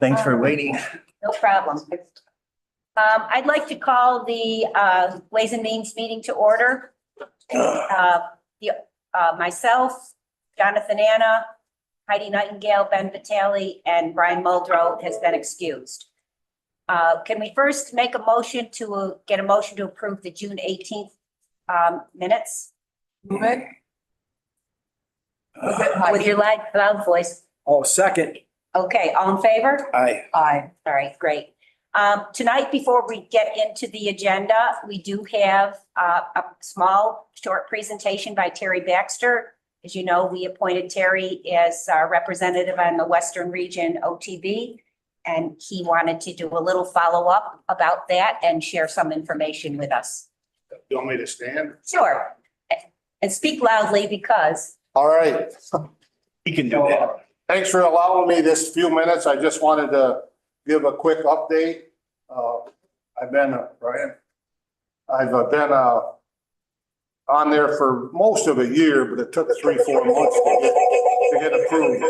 Thanks for waiting. No problem. I'd like to call the Ways and Means meeting to order. Myself, Jonathan Anna, Heidi Nightingale, Ben Vitale, and Brian Muldrow has been excused. Can we first make a motion to get a motion to approve the June 18th minutes? Move it. With your loud voice. Oh, second. Okay, all in favor? Aye. Aye. All right, great. Tonight, before we get into the agenda, we do have a small, short presentation by Terry Baxter. As you know, we appointed Terry as our representative on the Western Region OTB, and he wanted to do a little follow-up about that and share some information with us. You want me to stand? Sure. And speak loudly because. All right. You can do that. Thanks for allowing me this few minutes. I just wanted to give a quick update. I've been on there for most of a year, but it took 3-4 months to get approved.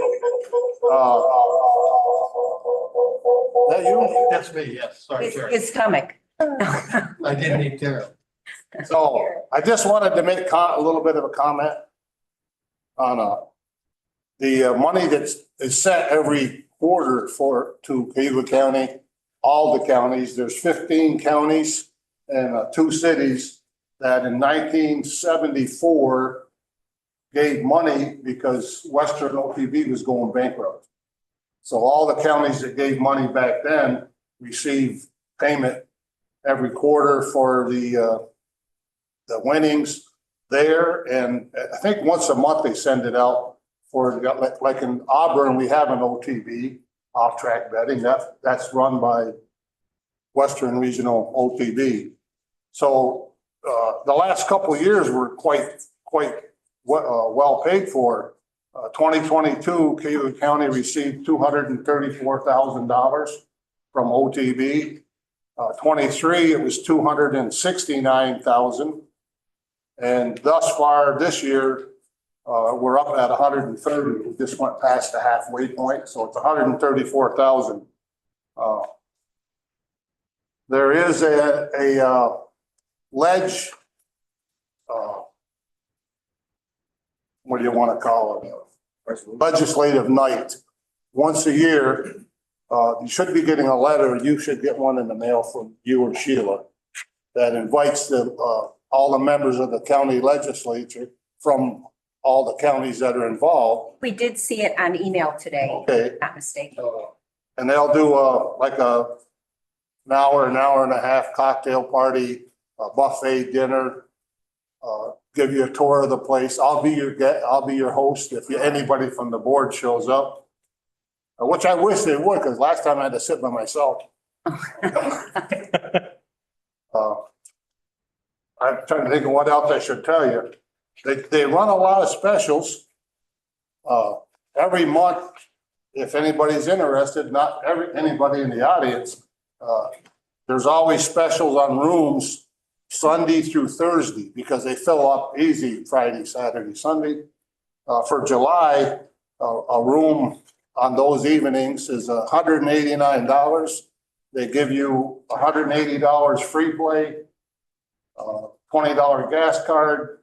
That you? That's me, yes, sorry, Chair. His stomach. I didn't eat there. So I just wanted to make a little bit of a comment on the money that is set every quarter to Cayuga County, all the counties. There's 15 counties and 2 cities that in 1974 gave money because Western OTB was going bankrupt. So all the counties that gave money back then received payment every quarter for the winnings there. And I think once a month they send it out for, like in Auburn, we have an OTB, off-track betting. That's run by Western Regional OTB. So the last couple of years were quite well paid for. 2022, Cayuga County received $234,000 from OTB. 23, it was $269,000. And thus far this year, we're up at 130. We just went past the halfway point, so it's 134,000. There is a ledge. What do you want to call it? Legislative night. Once a year, you should be getting a letter. You should get one in the mail from you or Sheila that invites all the members of the county legislature from all the counties that are involved. We did see it on email today, Okay. not mistaken. And they'll do like an hour and a half cocktail party, a buffet dinner, give you a tour of the place. I'll be your host if anybody from the board shows up, which I wish they would, because last time I had to sit by myself. I'm trying to think of what else I should tell you. They run a lot of specials every month. If anybody's interested, not anybody in the audience, there's always specials on rooms Sunday through Thursday because they fill up easy Friday, Saturday, Sunday. For July, a room on those evenings is $189. They give you $180 free play, $20 gas card,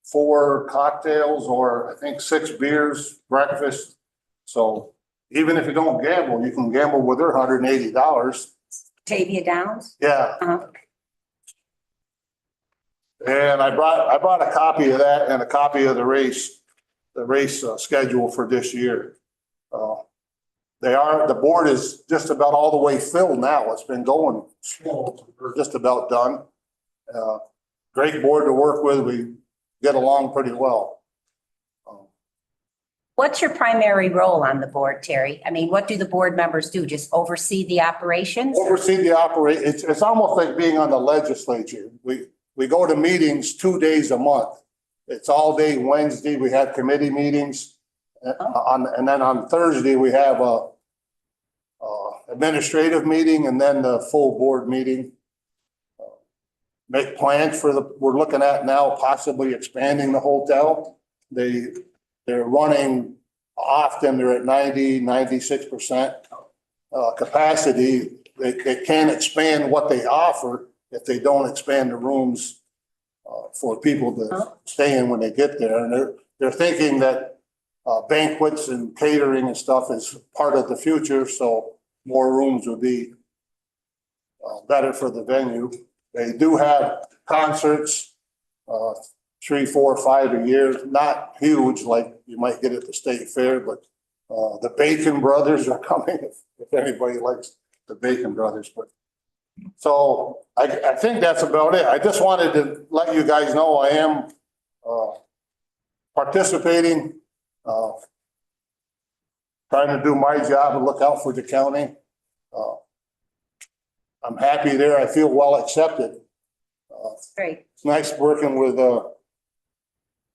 4 cocktails, or I think 6 beers, breakfast. So even if you don't gamble, you can gamble with their $180. Tavia Downs? Yeah. Uh-huh. And I brought a copy of that and a copy of the race schedule for this year. The board is just about all the way filled now. It's been going slow. We're just about done. Great board to work with. We get along pretty well. What's your primary role on the board, Terry? I mean, what do the board members do? Just oversee the operations? Oversee the operation. It's almost like being on the legislature. We go to meetings 2 days a month. It's all day Wednesday. We have committee meetings. And then on Thursday, we have a administrative meeting and then the full board meeting. Make plans we're looking at now possibly expanding the hotel. They're running often, they're at 90, 96%. capacity, they can't expand what they offer if they don't expand the rooms for people to stay in when they get there. And they're thinking that banquets and catering and stuff is part of the future, so more rooms would be better for the venue. They do have concerts, 3, 4, 5 a year, not huge like you might get at the state fair, but the Bacon Brothers are coming, if anybody likes the Bacon Brothers, but so I think that's about it. I just wanted to let you guys know I am participating, trying to do my job and look out for the county. I'm happy there. I feel well accepted. Great. It's nice working with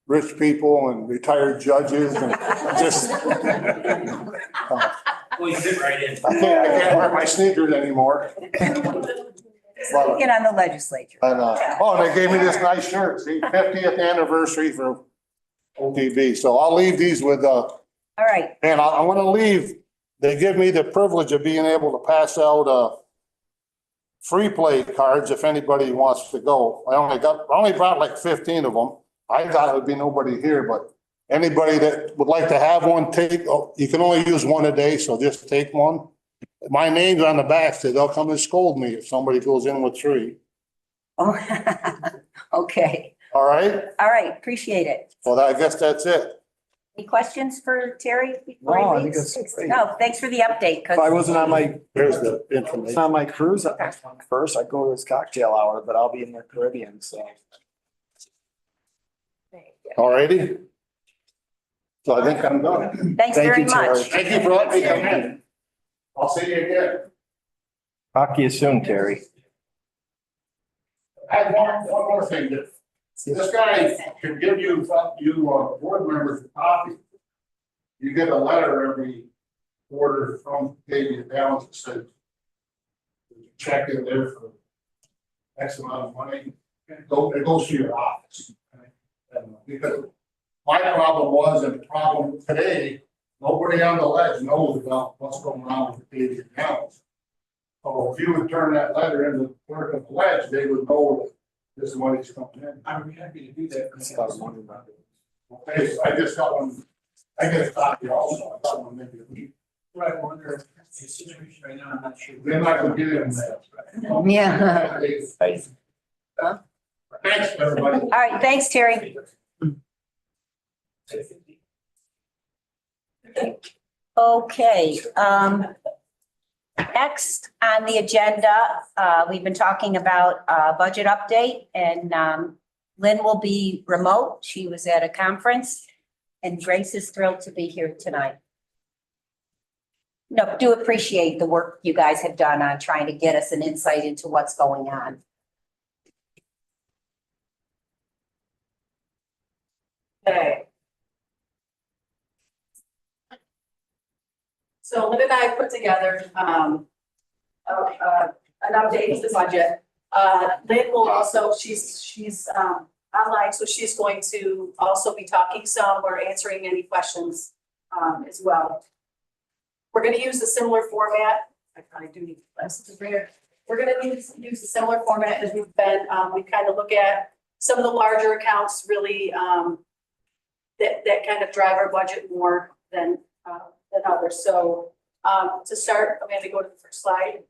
rich people and retired judges and just Well, you fit right in. I can't wear my sneakers anymore. But, Get on the legislature. and they gave me this nice shirt, see, 50th anniversary for OTV. So I'll leave these with, All right. and I want to leave, they give me the privilege of being able to pass out free play cards if anybody wants to go. I only brought like 15 of them. I thought it would be nobody here, but anybody that would like to have one, you can only use one a day, so just take one. My name's on the back, so they'll come and scold me if somebody goes in with 3. Oh, okay. All right? All right. Appreciate it. Well, I guess that's it. Any questions for Terry? before he No, I think leaves? it's great. No, thanks for the update. If I wasn't on my, Here's the information. on my cruise first, I'd go to this cocktail hour, but I'll be in the Caribbean, so. All righty? So I think I'm done. Thanks Thank very you, Terry. much. Thank you for letting me come in. I'll see you again. Talk to you soon, Terry. I have one more thing. This guy can give you board members a copy. You get a letter every quarter from Cayuga Balance that says check in there for X amount of money. It goes to your office. And because my problem was, and the problem today, nobody on the ledge knows about what's going on with the Cayuga Balance. So if you would turn that letter into the clerk of the ledge, they would know that this money's coming in. I'm happy to do that. It's a lot of money, man. Okay, so I just got one, I get a copy also, I got one maybe a week. Right, I wonder, the situation right now, I'm not sure. Then I can get it in there. Yeah. Huh? Thanks, everybody. All right. Thanks, Terry. Okay, next on the agenda, we've been talking about budget update and Lynn will be remote. She was at a conference and Grace is thrilled to be here tonight. No, do appreciate the work you guys have done on trying to get us an insight into what's going on. Okay. So Lynn and I put together, an update to the budget. Lynn will also, she's online, so she's going to also be talking some or answering any questions, as well. We're gonna use a similar format. I probably do need glasses here. We're gonna use a similar format as we've been, we kind of look at some of the larger accounts really, that kind of drive our budget more than others. So to start, I'm going to go to the first slide.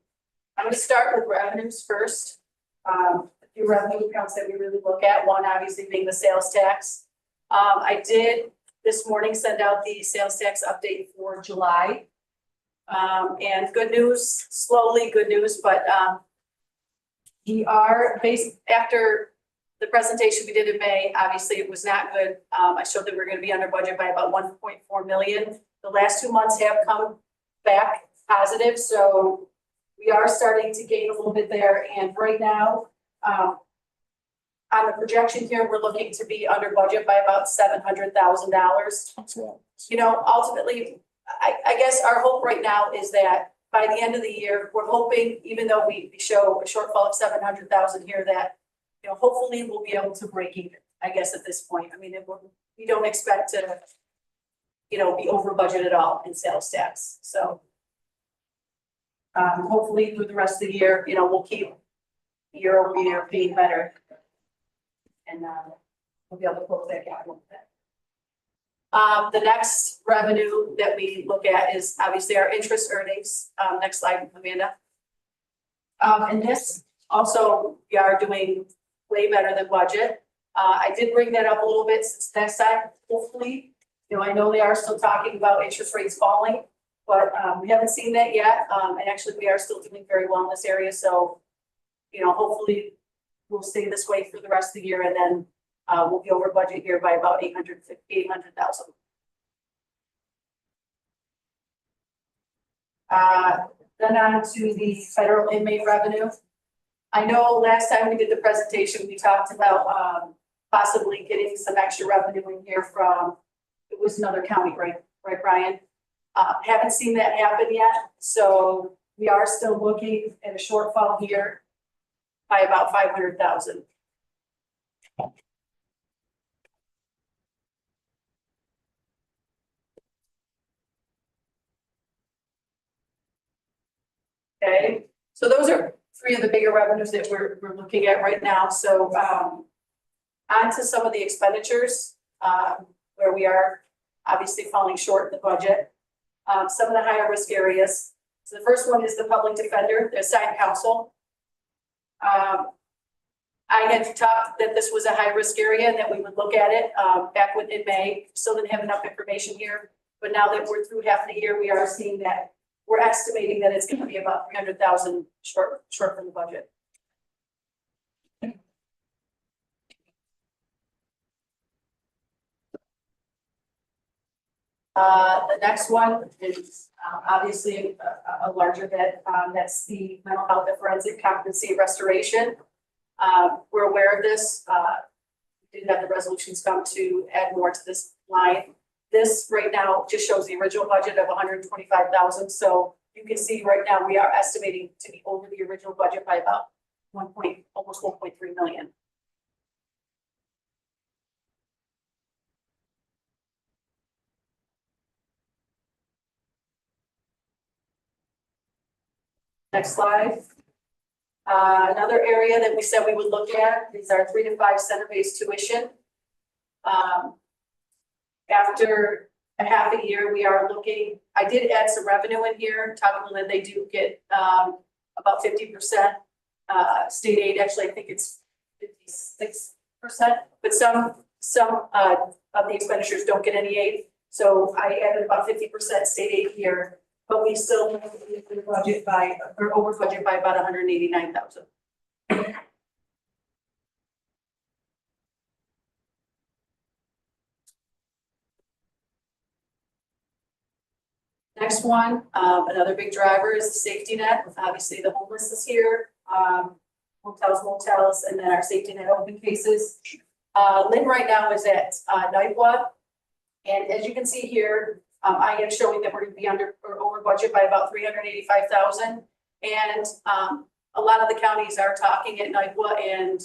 I'm going to start with revenues first. A few revenue accounts that we really look at. One obviously being the sales tax. I did this morning send out the sales tax update for July. And good news, slowly good news, but we are based after the presentation we did in May, obviously it was not good. I showed that we're going to be under budget by about 1.4 million. The last 2 months have come back positive, so we are starting to gain a little bit there. And right now, on the projection here, we're looking to be under budget by about $700,000. You know, ultimately, I guess our hope right now is that by the end of the year, we're hoping, even though we show a shortfall of 700,000 here, that you know, hopefully we'll be able to break even, I guess, at this point. I mean, we don't expect to, you know, be over budget at all in sales tax. So hopefully through the rest of the year, you know, we'll keep year over year being better. And, we'll be able to close that gap a little bit. The next revenue that we look at is obviously our interest earnings. Next slide, Amanda. And this also, we are doing way better than budget. I did bring that up a little bit since last time, hopefully. You know, I know they are still talking about interest rates falling, but, we haven't seen that yet. And actually, we are still doing very well in this area, so, you know, hopefully we'll stay this way for the rest of the year, and then, we'll be over budget here by about 800,000. Then on to the federal inmate revenue. I know last time we did the presentation, we talked about, possibly getting some extra revenue in here from, it was another county, right, Brian? Haven't seen that happen yet, so we are still looking at a shortfall here by about 500,000. Okay, so those are three of the bigger revenues that we're looking at right now. So, on to some of the expenditures, where we are obviously falling short in the budget. Some of the higher risk areas. So the first one is the public defender, the assigned counsel. I had talked that this was a high risk area and that we would look at it, back in May. Still didn't have enough information here, but now that we're through half the year, we are seeing that we're estimating that it's going to be about 300,000 short from the budget. The next one is obviously a larger bit. That's the mental health and forensic competency restoration. We're aware of this. We did have the resolutions come to add more to this line. This right now just shows the original budget of 125,000. So you can see right now we are estimating to be over the original budget by about almost 1.3 million. Next slide. Another area that we said we would look at is our 3 to 5 center-based tuition. After a half a year, we are looking, I did add some revenue in here, talking that they do get about 50% state aid. Actually, I think it's 56%, but some of the expenditures don't get any aid. So I added about 50% state aid here, but we still budget by, or over budget by about 189,000. Next one, another big driver is the safety net. Obviously, the homeless is here, motels, and then our safety net open cases. Lynn right now is at NIPWA, and as you can see here, I am showing that we're going to be under or over budget by about 385,000. And a lot of the counties are talking at NIPWA, and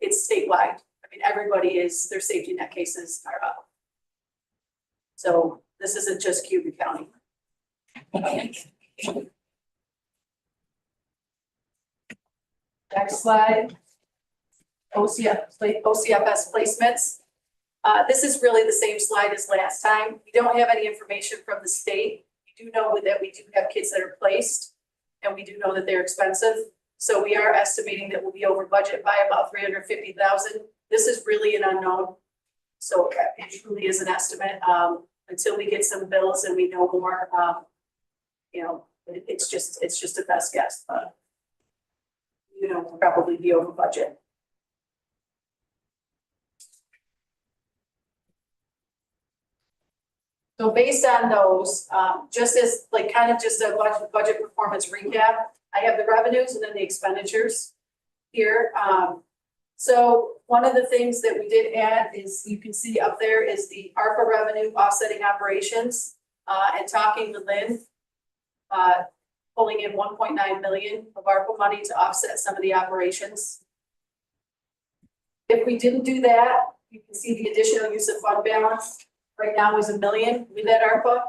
it's statewide. I mean, everybody is, their safety net cases are up. So this isn't just Cayuga County. Next slide. OCFS placements. This is really the same slide as last time. We don't have any information from the state. We do know that we do have kids that are placed, and we do know that they're expensive. So we are estimating that we'll be over budget by about 350,000. This is really an unknown. So it really is an estimate. Until we get some bills and we know more, you know, it's just a best guess, but you know, we'll probably be over budget. So based on those, just as like kind of just a budget performance recap, I have the revenues and then the expenditures here. So one of the things that we did add is, you can see up there is the ARPA revenue offsetting operations, and talking with Lynn, pulling in 1.9 million of ARPA money to offset some of the operations. If we didn't do that, you can see the additional use of fund balance right now is $1 million with that ARPA.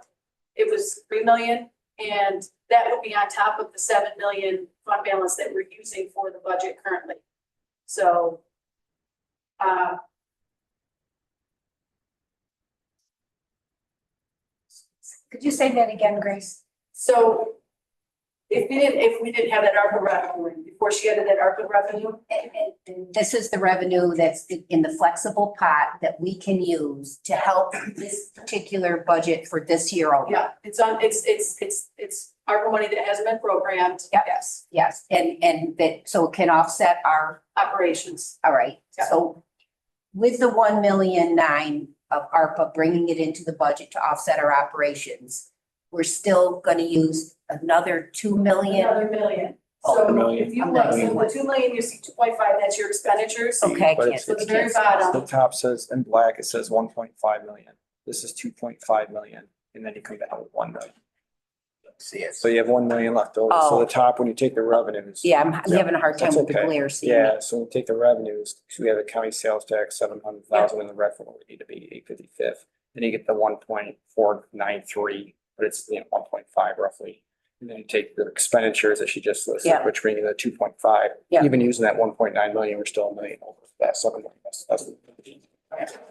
It was 3 million, and that would be on top of the 7 million fund balance that we're using for the budget currently. So, Could you say that again, Grace? so if we didn't have that ARPA revenue, before she added that ARPA revenue, And this is the revenue that's in the flexible pot that we can use to help this particular budget for this year only. yeah, it's ARPA money that hasn't been programmed. Yep. Yes, Yes, and that, so it can offset our, operations. all right, Yeah. so with the 1,000,009 of ARPA, bringing it into the budget to offset our operations, we're still gonna use another 2 million. Another million. Oh, So a million. if you A look, so million. the 2 million, you see 2.5, that's your expenditures. Okay, I But can't. it's- So the I very can't- bottom. The top says in black, it says 1.5 million. This is 2.5 million, and then you come down with 1 million. See it. So you have 1 million left over. So Oh. the top, when you take the revenues. Yeah, I'm having a hard time That's with the okay. glare seeing Yeah, it. so when you take the revenues, so we have a county sales tax, 700,000 in the red for what we need to be 855th. Then you get the 1.493, but it's 1.5 roughly. And then you take the expenditures that she just listed, Yeah. which bring you to 2.5. Yeah. Even using that 1.9 million, we're still a million over that 7 million. That's So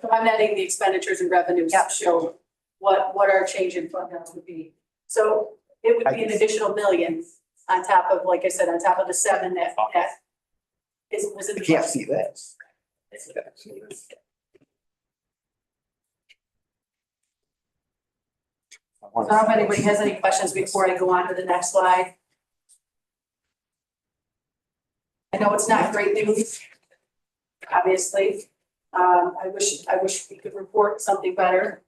I'm adding the expenditures and revenues Yeah. to show what our change in fund balance would be. So it would be an additional million on top of, like I said, on top of the 7 that was in I the. can't see this. So I don't know if anybody has any questions before I go on to the next slide. I know it's not great news, obviously. I wish we could report something better.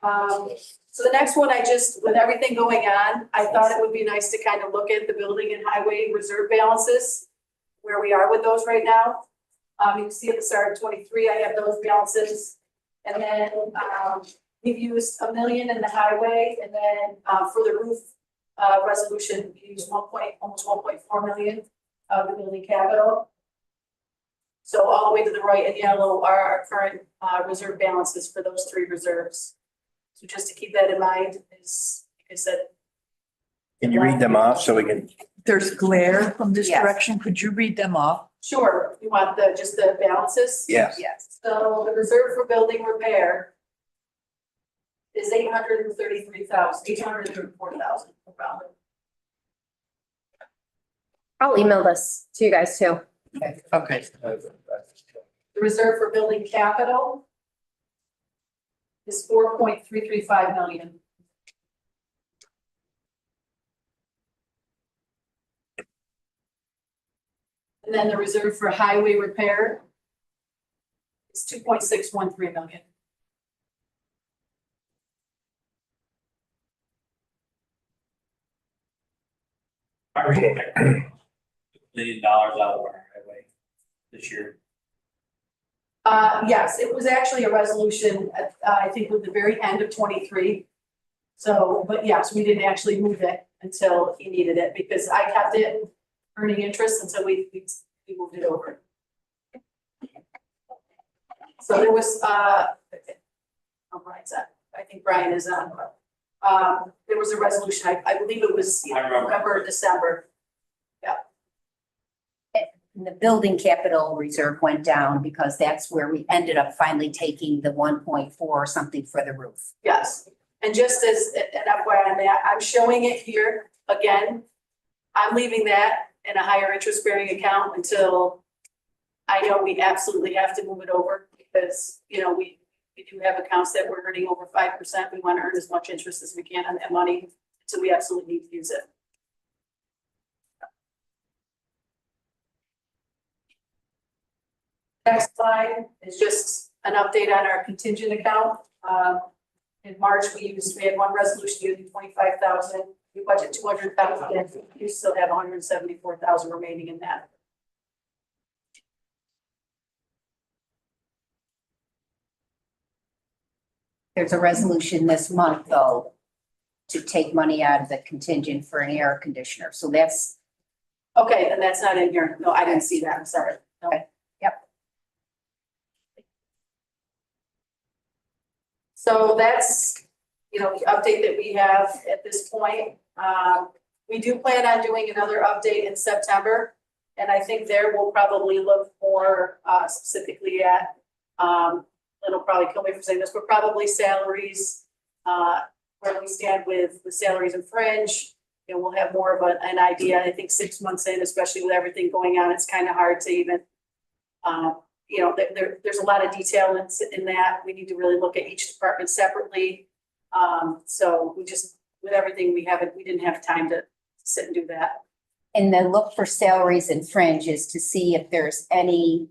So the next one, with everything going on, I thought it would be nice to kind of look at the building and highway reserve balances, where we are with those right now. You can see at the start of 23, I have those balances. And then, we've used $1 million in the highway, and then, for the roof, resolution, we used almost 1.4 million of the building capital. So all the way to the right in yellow are our current, reserve balances for those 3 reserves. So just to keep that in mind, is, like I said, Can you read them off so we can? There's glare from this Yes. direction. Could you read them off? sure, you want just the balances? Yes. Yes. So the reserve for building repair is 834,000 around it. I'll email this to you guys too. Okay. The reserve for building capital is 4.335 million. And then the reserve for highway repair is 2.613 million. $1 million out of our highway this year. Yes, it was actually a resolution, I think with the very end of 23. So, but yes, we didn't actually move it until he needed it, because I kept it earning interest until we moved it over. So there was, oh, Brian's on, I think Brian is on. There was a resolution, I believe it was I remember. November, December. And the building capital reserve went down because that's where we ended up finally taking the 1.4 or something for the roof. Yes, and just as an FYI on that, I'm showing it here again. I'm leaving that in a higher interest bearing account until I know we absolutely have to move it over, because, you know, we do have accounts that we're earning over 5%. We want to earn as much interest as we can on that money, so we absolutely need to use it. Next slide is just an update on our contingent account. In March, we had one resolution using 25,000, we budget 200,000, you still have 174,000 remaining in that. There's a resolution this month, though, to take money out of the contingent for an air conditioner. So that's, Okay, and that's not in here. No, I didn't see that. I'm sorry. No. Okay. Yep. So that's, you know, the update that we have at this point. We do plan on doing another update in September. And I think there we'll probably look more specifically at, it'll probably kill me for saying this, but probably salaries, where we stand with the salaries and fringe. You know, we'll have more of an idea. I think 6 months in, especially with everything going on, it's kind of hard to even, you know, there's a lot of detail in that. We need to really look at each department separately. So we just, with everything we didn't have time to sit and do that. And the look for salaries and fringe is to see if there's any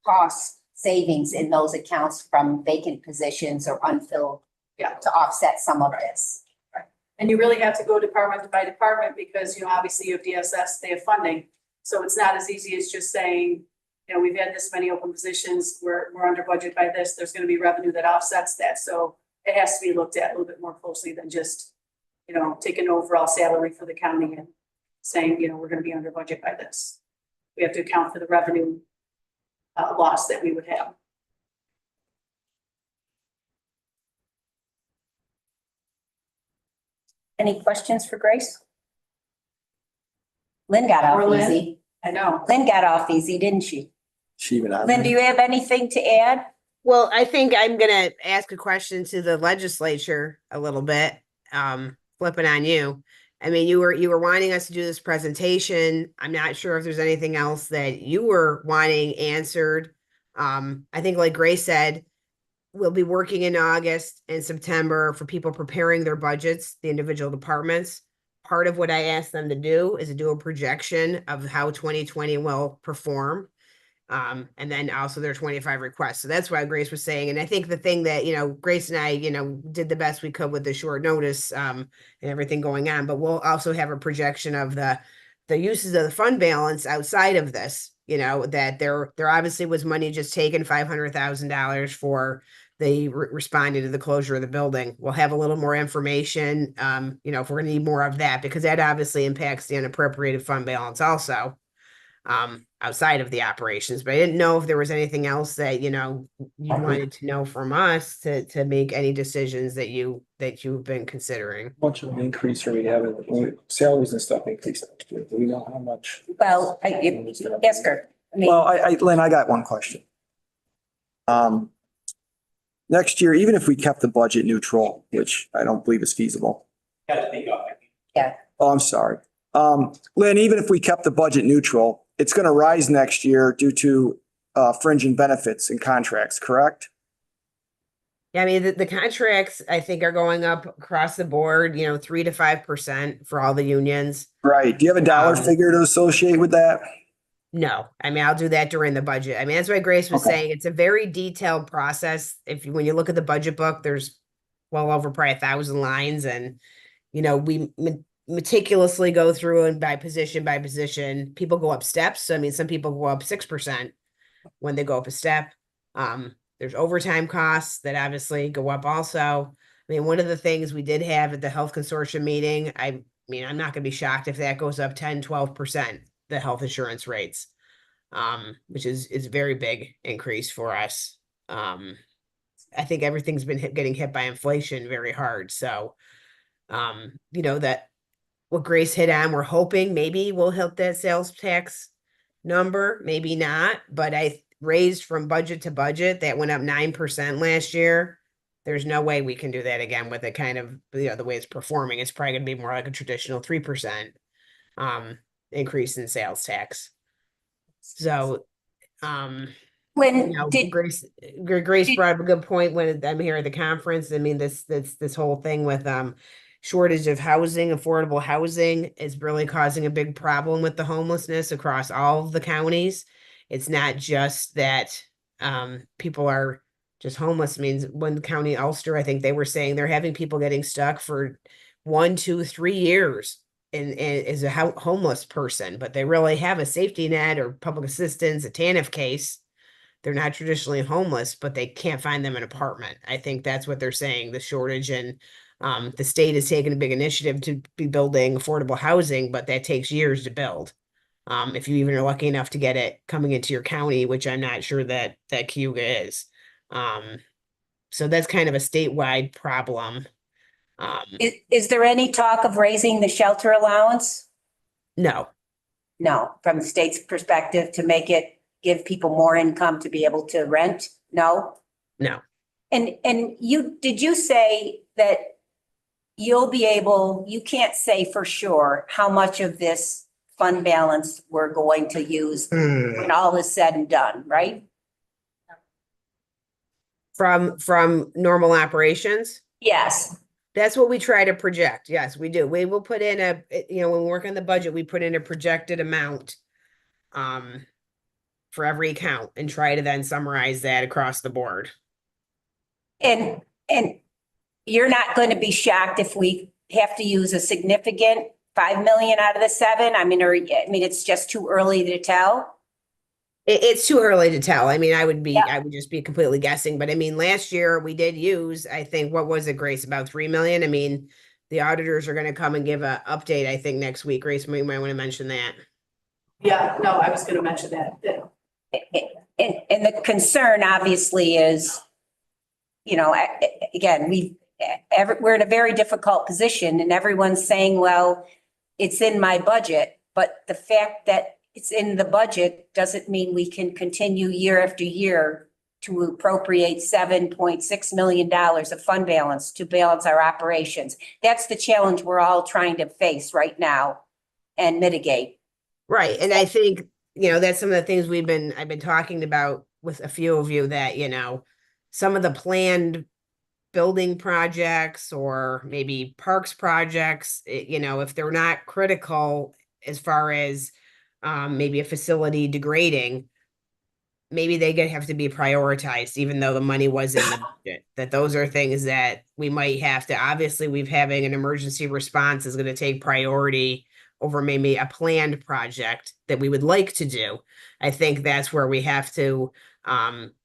cost savings in those accounts from vacant positions or unfilled. Yeah. To offset some of this. And you really have to go department by department because, you know, obviously you have DSS, they have funding. So it's not as easy as just saying, you know, we've had this many open positions, we're under budget by this, there's gonna be revenue that offsets that. So it has to be looked at a little bit more closely than just, you know, taking overall salary for the county and saying, you know, we're gonna be under budget by this. We have to account for the revenue loss that we would have. Any questions for Grace? Lynn got Or off Lynn? easy. I know. Lynn got off easy, didn't she? She even on. Lynn, do you have anything to add? Well, I think I'm gonna ask a question to the legislature a little bit, flipping on you. I mean, you were wanting us to do this presentation. I'm not sure if there's anything else that you were wanting answered. I think like Grace said, we'll be working in August and September for people preparing their budgets, the individual departments. Part of what I asked them to do is to do a projection of how 2020 will perform. And then also their 25 requests. So that's why Grace was saying, and I think the thing that, you know, Grace and I, you know, did the best we could with the short notice, and everything going on, but we'll also have a projection of the uses of the fund balance outside of this, you know, that there obviously was money just taken, $500,000 for the responding to the closure of the building. We'll have a little more information, you know, if we're gonna need more of that, because that obviously impacts the unappropriated fund balance also. Outside of the operations, but I didn't know if there was anything else that, you know, you wanted to know from us to make any decisions that you've been considering. Much of an increase are we having, salaries and stuff increased next year. Do we know how much? Well, ask her. I mean, Well, Lynn, I got one question. Next year, even if we kept the budget neutral, which I don't believe is feasible. Gotta think of it. Oh, I'm sorry. Lynn, even if we kept the budget neutral, it's going to rise next year due to fringe and benefits and contracts, correct? Yeah, I mean, the contracts, I think, are going up across the board, you know, 3 to 5% for all the unions. Right. Do you have a dollar figure to associate with that? No, I mean, I'll do that during the budget. I mean, that's why Grace was Okay. saying it's a very detailed process. When you look at the budget book, there's well over probably 1,000 lines, and, you know, we meticulously go through and by position, people go up steps. So, I mean, some people go up 6% when they go up a step. There's overtime costs that obviously go up also. I mean, one of the things we did have at the health consortium meeting, I mean, I'm not gonna be shocked if that goes up 10, 12%, the health insurance rates, which is a very big increase for us. I think everything's been getting hit by inflation very hard. So, you know, that what Grace hit on, we're hoping maybe we'll hit that sales tax number, maybe not, but I raised from budget to budget. That went up 9% last year. There's no way we can do that again with it kind of, you know, the way it's performing. It's probably gonna be more like a traditional 3% increase in sales tax. So, Lynn, you know, did, Grace brought up a good point when I'm here at the conference. I mean, this whole thing with shortage of housing, affordable housing is really causing a big problem with the homelessness across all of the counties. It's not just that people are just homeless. I mean, one county, Ulster, I think they were saying they're having people getting stuck for 1, 2, 3 years as a homeless person, but they really have a safety net or public assistance, a TANF case. They're not traditionally homeless, but they can't find them an apartment. I think that's what they're saying, the shortage, and the state has taken a big initiative to be building affordable housing, but that takes years to build. If you even are lucky enough to get it coming into your county, which I'm not sure that Cayuga is. So that's kind of a statewide problem. Is there any talk of raising the shelter allowance? No, No, from the state's perspective to make it, give people more income to be able to rent? No? no. And did you say that you'll be able, you can't say for sure how much of this fund balance we're going to use when all is said and done, right? From normal operations? Yes. That's what we try to project. Yes, we do. We will put in when we work on the budget, we put in a projected amount for every account and try to then summarize that across the board. And you're not going to be shocked if we have to use a significant 5 million out of the 7? I mean, it's just too early to tell. It's too early to tell. I mean, I would just be completely guessing, but I mean, last year we did use, I think, what was it, Grace, about 3 million? I mean, the auditors are gonna come and give a update, I think, next week. Grace, you might want to mention that. Yeah, no, I was gonna mention that. And the concern obviously is, again, we're in a very difficult position and everyone's saying, well, it's in my budget, but the fact that it's in the budget doesn't mean we can continue year after year to appropriate $7.6 million of fund balance to balance our operations. That's the challenge we're all trying to face right now and mitigate. Right. And I think, that's some of the things I've been talking about with a few of you that, some of the planned building projects or maybe parks projects, if they're not critical as far as maybe a facility degrading, maybe they have to be prioritized, even though the money was in the budget. That those are things that we might have to, obviously, having an emergency response is going to take priority over maybe a planned project that we would like to do. I think that's where we have to,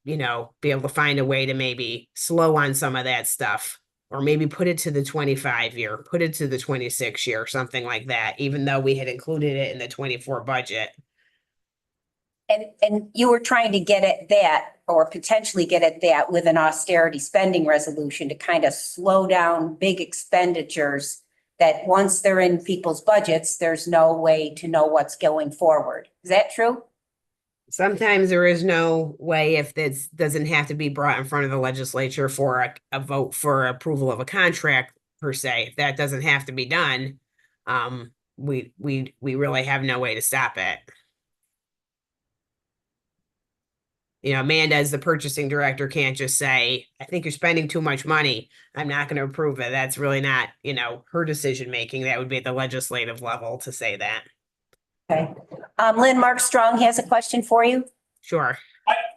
be able to find a way to maybe slow on some of that stuff, or maybe put it to the 25 year, put it to the 26 year, something like that, even though we had included it in the 24 budget. And you were trying to get at that or potentially get at that with an austerity spending resolution to kind of slow down big expenditures that once they're in people's budgets, there's no way to know what's going forward. Is that true? Sometimes there is no way if this doesn't have to be brought in front of the legislature for a vote for approval of a contract per se. If that doesn't have to be done, we really have no way to stop it. Amanda, as the purchasing director, can't just say, I think you're spending too much money, I'm not going to approve it. That's really not, her decision making. That would be at the legislative level to say that. Okay. Lynn, Mark Strong has a question for you. Sure.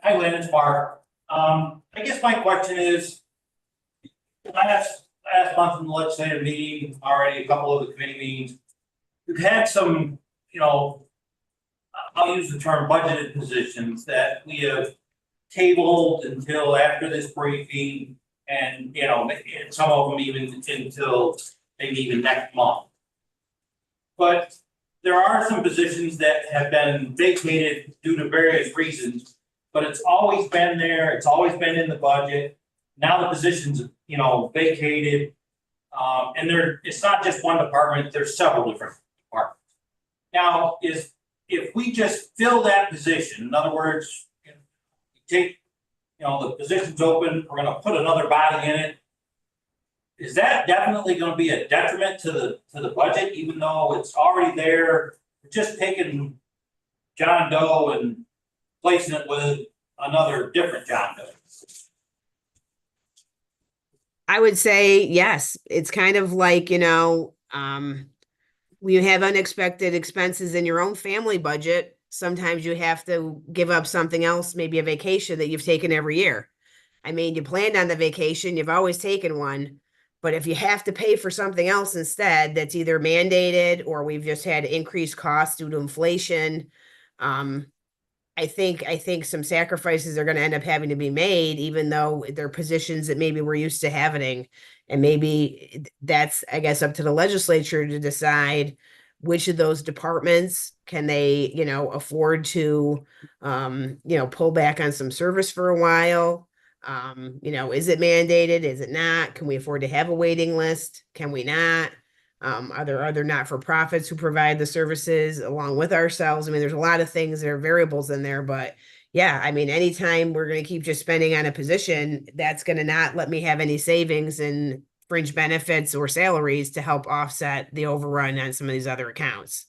Hi, Lynn, it's Mark. I guess my question is, last month in the legislative meeting, already a couple of the committee meetings, we've had some, I'll use the term budgeted positions that we have tabled until after this briefing and, some of them even until maybe even next month. But there are some positions that have been vacated due to various reasons, but it's always been there. It's always been in the budget. Now the position's, vacated. And it's not just one department, there's several different departments. Now, if we just fill that position, in other words, take, the position's open, we're gonna put another body in it. Is that definitely gonna be a detriment to the budget, even though it's already there? We're just taking John Doe and placing it with another different John Doe. I would say yes. It's kind of like, when you have unexpected expenses in your own family budget, sometimes you have to give up something else, maybe a vacation that you've taken every year. I mean, you planned on the vacation, you've always taken one, but if you have to pay for something else instead, that's either mandated or we've just had increased costs due to inflation. I think some sacrifices are going to end up having to be made, even though they're positions that maybe we're used to having. And maybe that's, I guess, up to the legislature to decide which of those departments can they, afford to, pull back on some service for a while. Is it mandated? Is it not? Can we afford to have a waiting list? Can we not? Are there other not-for-profits who provide the services along with ourselves? I mean, there's a lot of things that are variables in there, but yeah, I mean, anytime we're gonna keep just spending on a position, that's gonna not let me have any savings in fringe benefits or salaries to help offset the overrun on some of these other accounts.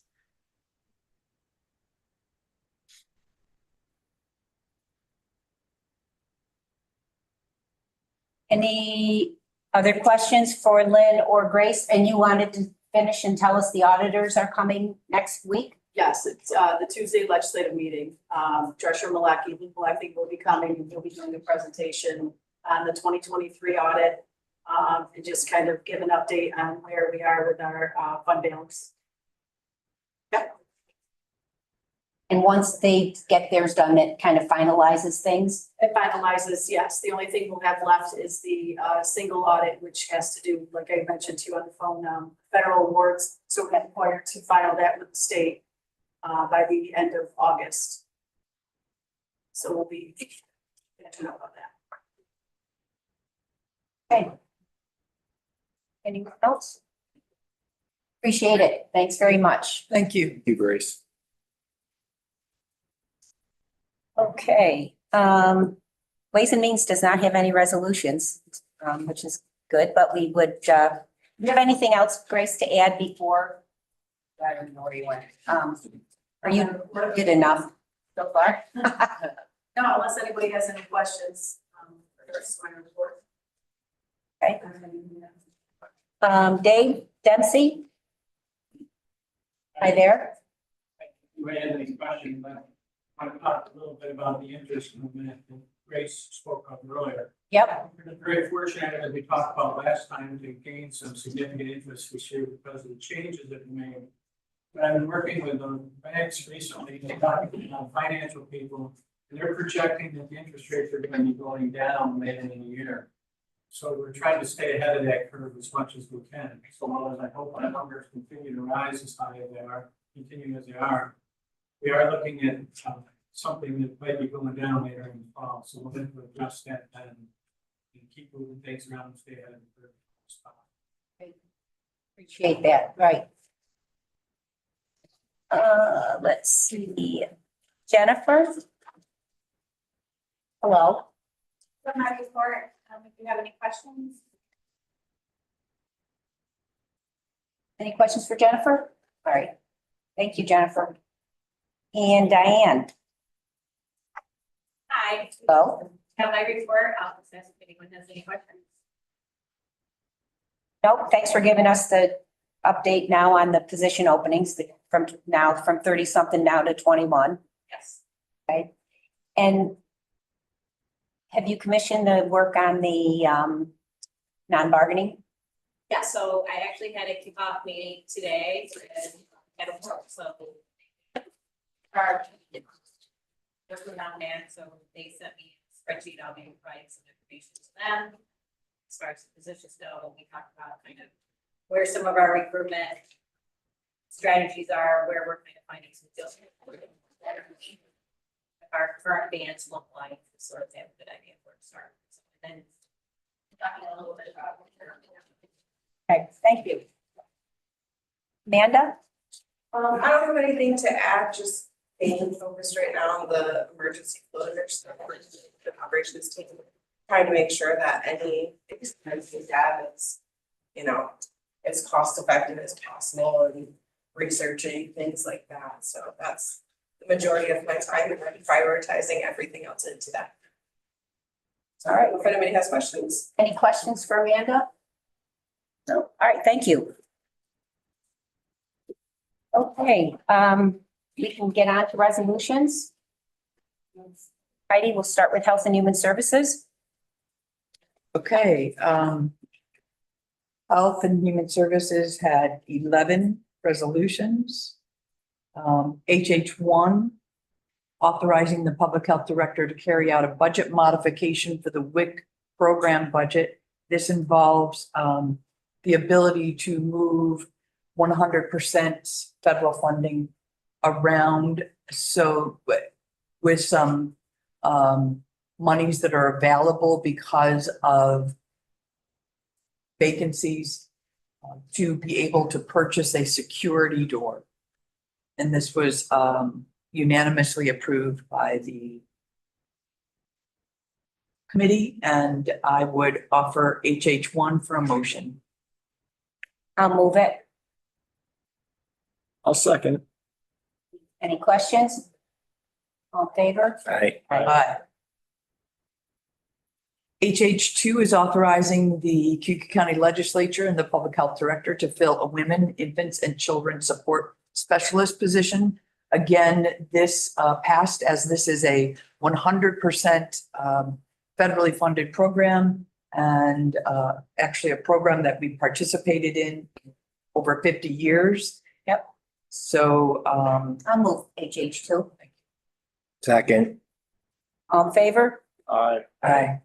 Any other questions for Lynn or Grace? And you wanted to finish and tell us the auditors are coming next week? Yes, it's the Tuesday legislative meeting. Treasurer Malecki, I think, will be coming and he'll be doing a presentation on the 2023 audit. And just kind of give an update on where we are with our fund balance. Yep. And once they get theirs done, it kind of finalizes things? It finalizes, yes. The only thing we'll have left is the single audit, which has to do, like I mentioned to you on the phone, federal awards. So we're required to file that with the state by the end of August. So we'll be catching up on that. Okay. Anyone else? Appreciate it. Thanks very much. Thank you. Thank you, Grace. Okay, Ways and Means does not have any resolutions, which is good, but we would, do you have anything else, Grace, to add before? I don't know where you went. Are you good enough so far? No, unless anybody has any questions, for the rest of my report. Okay. Dave Dempsey? Hi there. You may have any questions, but I talked a little bit about the interest movement that Grace spoke of earlier. Yep. We're very fortunate, as we talked about last time, to gain some significant interest this year because of the changes that we made. But I've been working with the banks recently, talking to financial people, and they're projecting that the interest rates are going to be going down later in the year. So we're trying to stay ahead of that curve as much as we can. So long as I hope our numbers continue to rise as high as they are, continue as they are, we are looking at something that might be going down later in the fall. So we'll have to adjust that and keep moving things around and stay ahead of the curve. Appreciate that, right. Let's see, Jennifer? Hello? For my report, if you have any questions. Any questions for Jennifer? All right, thank you, Jennifer. And Diane? Hi. Hello? Have my report. I'll just ask if anyone has any questions. Nope, thanks for giving us the update now on the position openings from 30 something now to 21. Yes. Okay. And have you commissioned the work on the non-bargaining? Yeah, so I actually had a kickoff meeting today at a work, so our working on that, so they sent me a spreadsheet. I'll be providing some information to them. As far as the positions go, we talked about kind of where some of our recruitment strategies are, where we're kind of finding some deals. Our current bands look like, sort of have a good idea of where to start. And then talking a little bit about. Okay, thank you. Amanda? I don't have anything to add, just being focused right now on the emergency closure stuff, the operations team, trying to make sure that any expense we have is, as cost effective as possible and researching things like that. So that's the majority of my time, and I'm prioritizing everything else into that. All right. If anybody has questions. Any questions for Amanda? No. All right, thank you. Okay, we can get on to resolutions. Heidi, we'll start with Health and Human Services. Okay, Health and Human Services had 11 resolutions. HH1, authorizing the public health director to carry out a budget modification for the WIC program budget. This involves the ability to move 100% federal funding around. So with some monies that are available because of vacancies to be able to purchase a security door. And this was unanimously approved by the committee, and I would offer HH1 for a motion. I'll move it. I'll second. Any questions? All in favor? Aye. Aye. HH2 is authorizing the Cayuga County Legislature and the Public Health Director to fill a women, infants, and children support specialist position. Again, this passed as this is a 100% federally funded program, and actually a program that we participated in over 50 years. Yep. So I'll move HH2. Second. All in favor? Aye. Aye.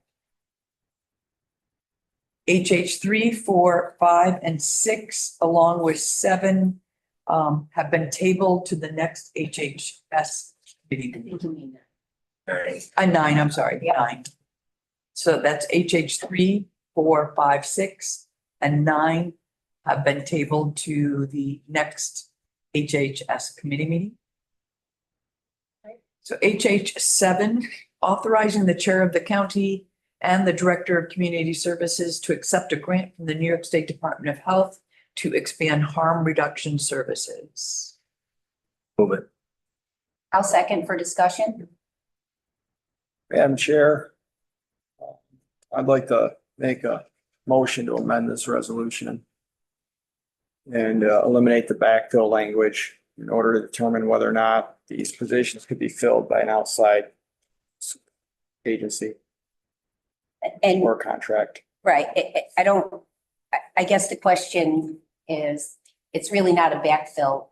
HH3, 4, 5, and 6, along with 7, have been tabled to the next HHS meeting. 9, I'm sorry, 9. So that's HH3, 4, 5, 6, and 9 have been tabled to the next HHS committee meeting. So HH7, authorizing the chair of the county and the Director of Community Services to accept a grant from the New York State Department of Health to expand harm reduction services. Move it. I'll second for discussion. Madam Chair, I'd like to make a motion to amend this resolution and eliminate the backfill language in order to determine whether or not these positions could be filled by an outside agency And or contract. right, I don't, I guess the question is, it's really not a backfill.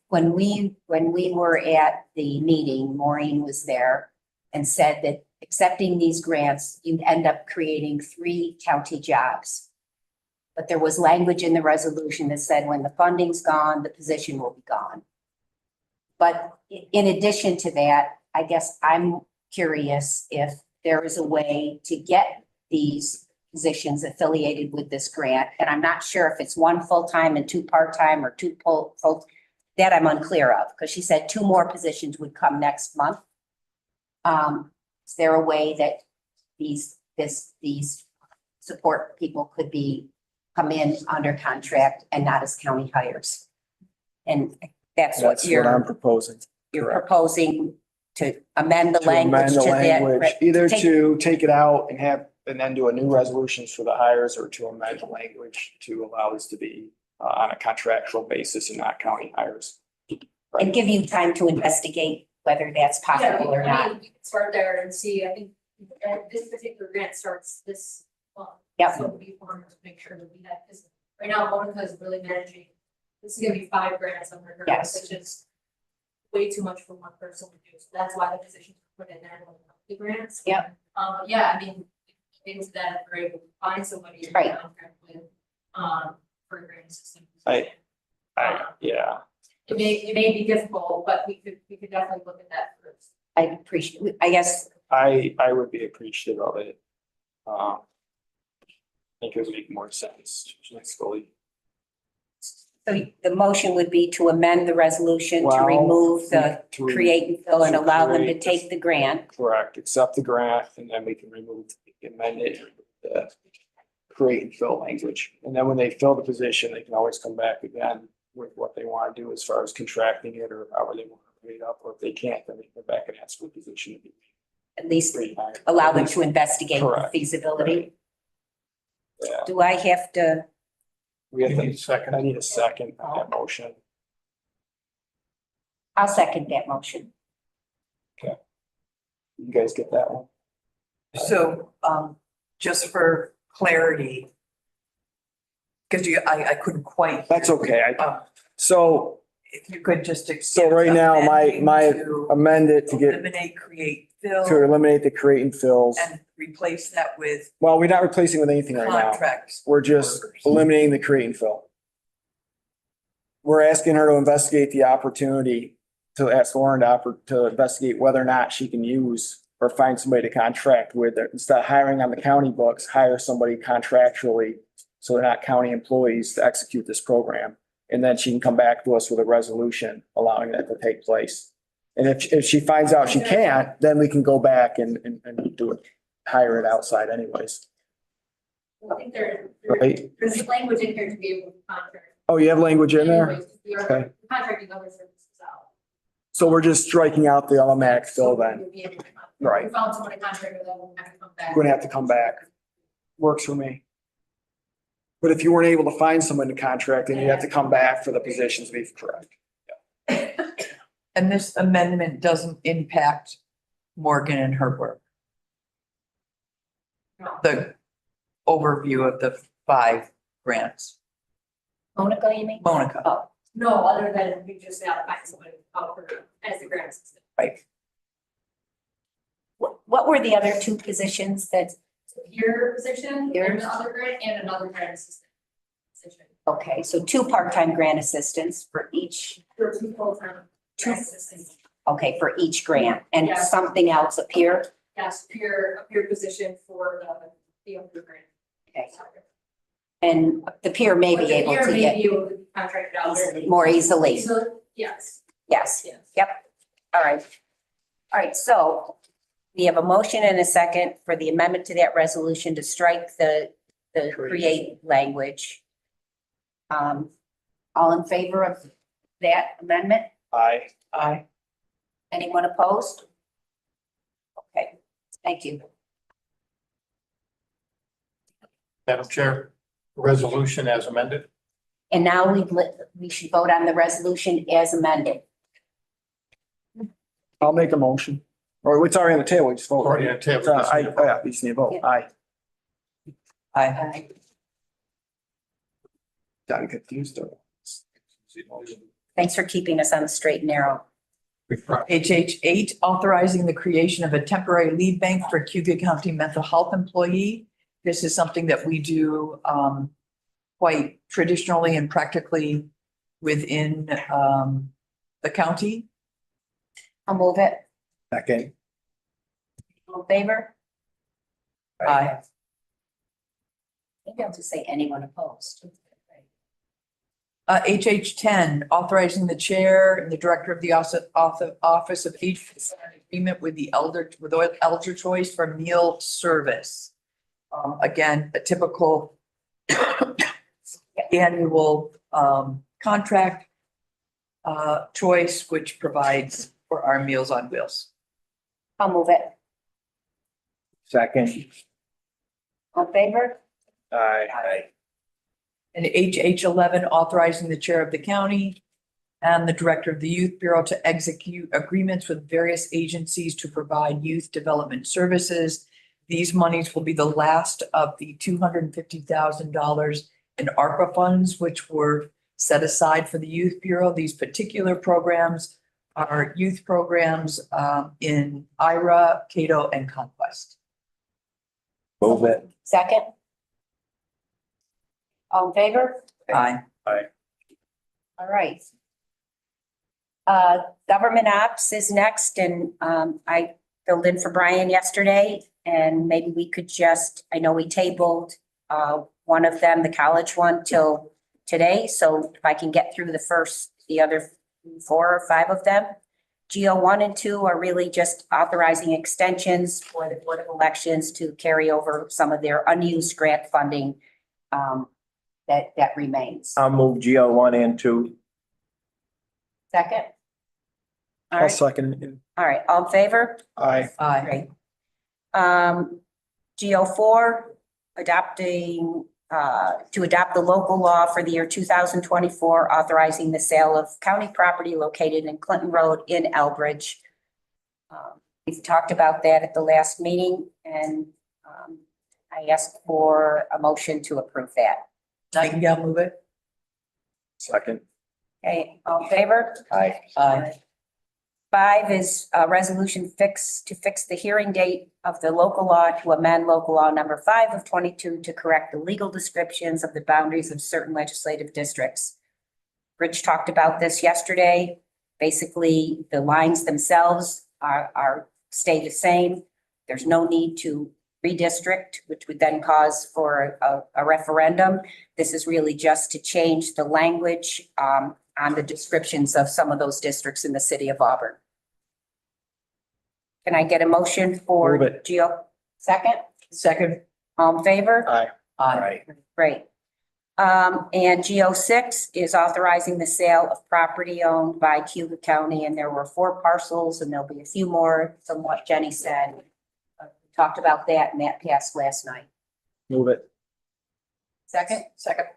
When we were at the meeting, Maureen was there and said that accepting these grants, you'd end up creating 3 county jobs. But there was language in the resolution that said when the funding's gone, the position will be gone. But in addition to that, I guess I'm curious if there is a way to get these positions affiliated with this grant. And I'm not sure if it's 1 full-time and 2 part-time or 2 full, that I'm unclear of, because she said 2 more positions would come next month. Is there a way that these support people could come in under contract and not as county hires? And that's what That's what I'm you're proposing. correct. proposing to amend the To amend language the to that. language, either take- to take it out and then do a new resolutions for the hires, or to amend the language to allow this to be on a contractual basis and not county hires. And give you time to investigate whether that's possible or I not. mean, we can start there and see, I think, this particular grant starts this month. Yep. So we want to make sure that we have, because right now, Monica is really managing, this is gonna be 5 grants under her, Yes. which is way too much for one person to do, so that's why the positions are put in there, like, the grants. Yep. Yeah, I mean, into that, if we're able to find somebody. to Right. contract with, for a grant system. Yeah, It may be difficult, but we could definitely look at that first. I appreciate, I guess, I would be appreciative of it. I think it would make more sense, fiscally. so the motion would be to amend the resolution to Well, remove the to re- create and fill and to allow them to create take the grant. Correct, accept the grant, and then we can amend it, create and fill language. And then when they fill the position, they can always come back again with what they want to do as far as contracting it or however they want to pay it up. Or if they can't, then they come back and ask for the position to be At least rehired. allow them to investigate the Correct. feasibility. Yeah, Do I have to, we have You need a to, second. I need a second on that motion. I'll second that motion. You guys get that one? So, just for clarity, because I couldn't quite. That's okay. So, If you could just. so right now, my amend it to Eliminate, create, fill, eliminate the create and fills. and replace that with Well, we're not replacing with anything right now. contracts. We're just eliminating the create and fill. We're asking her to investigate the opportunity, to ask Lauren to investigate whether or not she can use or find somebody to contract with. Instead of hiring on the county books, hire somebody contractually, so they're not county employees, to execute this program. And then she can come back to us with a resolution allowing that to take place. And if she finds out she can't, then we can go back and do it, hire it outside anyways. I think Right? there's language in here to be able to contract. Oh, you have language in there? Anyways, we are Okay. contracting other services out. So we're just striking out the automatic fill then. We'll be able to- Right. We found someone to contract with them, we'll have to come back. We're gonna have to come back. Works for me. But if you weren't able to find someone to contract, then you have to come back for the positions we've correct. And this amendment doesn't impact Morgan and her work. The overview of the 5 grants. Monica, you mean? Monica, Oh, No, other than we just now find somebody out for, as the grant assistant. right. what were the other 2 positions that, Your position, Yours. and the other grant, and another grant assistant position. okay, so 2 part-time grant assistants for each, For 2 full-time grant assistants. okay, for each grant, and Yes. something else up here? Yes, a peer position for the other grant. Okay. And the peer may But be the able peer to may get be able to be contracted out there. more easily. Yes, Yes, yes. yep. All right. All right, so we have a motion and a second for the amendment to that resolution to strike the create language. All in favor of that amendment? Aye. Aye. Anyone opposed? Okay, thank you. Madam Chair, resolution as amended. And now we should vote on the resolution as amended. I'll make a motion. Or it's already on the table, we just vote. Already on the table, It's, just need to vote. yeah, we just need to vote. Aye. Aye. Got confused. though. Thanks for keeping us on the straight and narrow. HH 8, authorizing the creation of a temporary lead bank for Cayuga County mental health employee. This is something that we do quite traditionally and practically within the county. I'll move it. Second. All in favor? Aye. Maybe I'll just say anyone opposed. HH 10, authorizing the chair and the director of the Office of Age to sign an agreement with the Elder Choice for meal service. Again, a typical annual contract choice, which provides for our Meals on Wheels. I'll move it. Second. All in favor? Aye. And HH 11, authorizing the chair of the county and the director of the Youth Bureau to execute agreements with various agencies to provide youth development services. These monies will be the last of the $250,000 in ARPA funds, which were set aside for the Youth Bureau. These particular programs are youth programs in IRA, Cato, and Conquest. Move it. Second? All in favor? Aye. All right. Government ops is next, and I filled in for Brian yesterday, and maybe we could just, I know we tabled one of them, the college one, till today, so if I can get through the other 4 or 5 of them. GO 1 and 2 are really just authorizing extensions for the Board of Elections to carry over some of their unused grant funding that remains. I'll move GO 1 and 2. Second? All I'll right, second. all right, all in favor? Aye. Aye. Great. GO 4, adopting, to adopt the local law for the year 2024, authorizing the sale of county property located in Clinton Road in Elbridge. We've talked about that at the last meeting, and I asked for a motion to approve that. Nightingale, move it. Second. Okay, all in favor? Aye. Aye. 5 is a resolution to fix the hearing date of the local law to amend local law number 5 of 22 to correct the legal descriptions of the boundaries of certain legislative districts. Rich talked about this yesterday. Basically, the lines themselves are stay the same. There's no need to redistrict, which would then cause for a referendum. This is really just to change the language on the descriptions of some of those districts in the city of Auburn. Can I get a motion for Move it. Geo? Second? Second. All in favor? Aye. Aye. Great. And GO6 is authorizing the sale of property owned by Cayuga County, and there were 4 parcels, and there'll be a few more from what Jenny said. We talked about that, and that passed last night. Move it. Second? Second.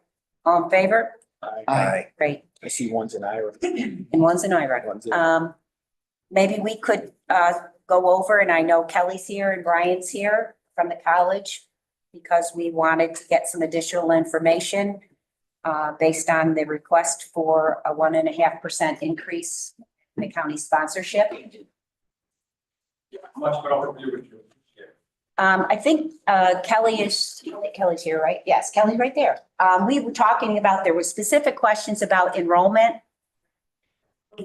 All in favor? Aye. Great. I see one's in Ira. And one's in Ira. One's in- Maybe we could go over, and I know Kelly's here and Brian's here from the college, because we wanted to get some additional information based on the request for a 1.5% increase in the county sponsorship. Much better overview with you. I think Kelly's here, right? Yes, Kelly's right there. We were talking about, there were specific questions about enrollment.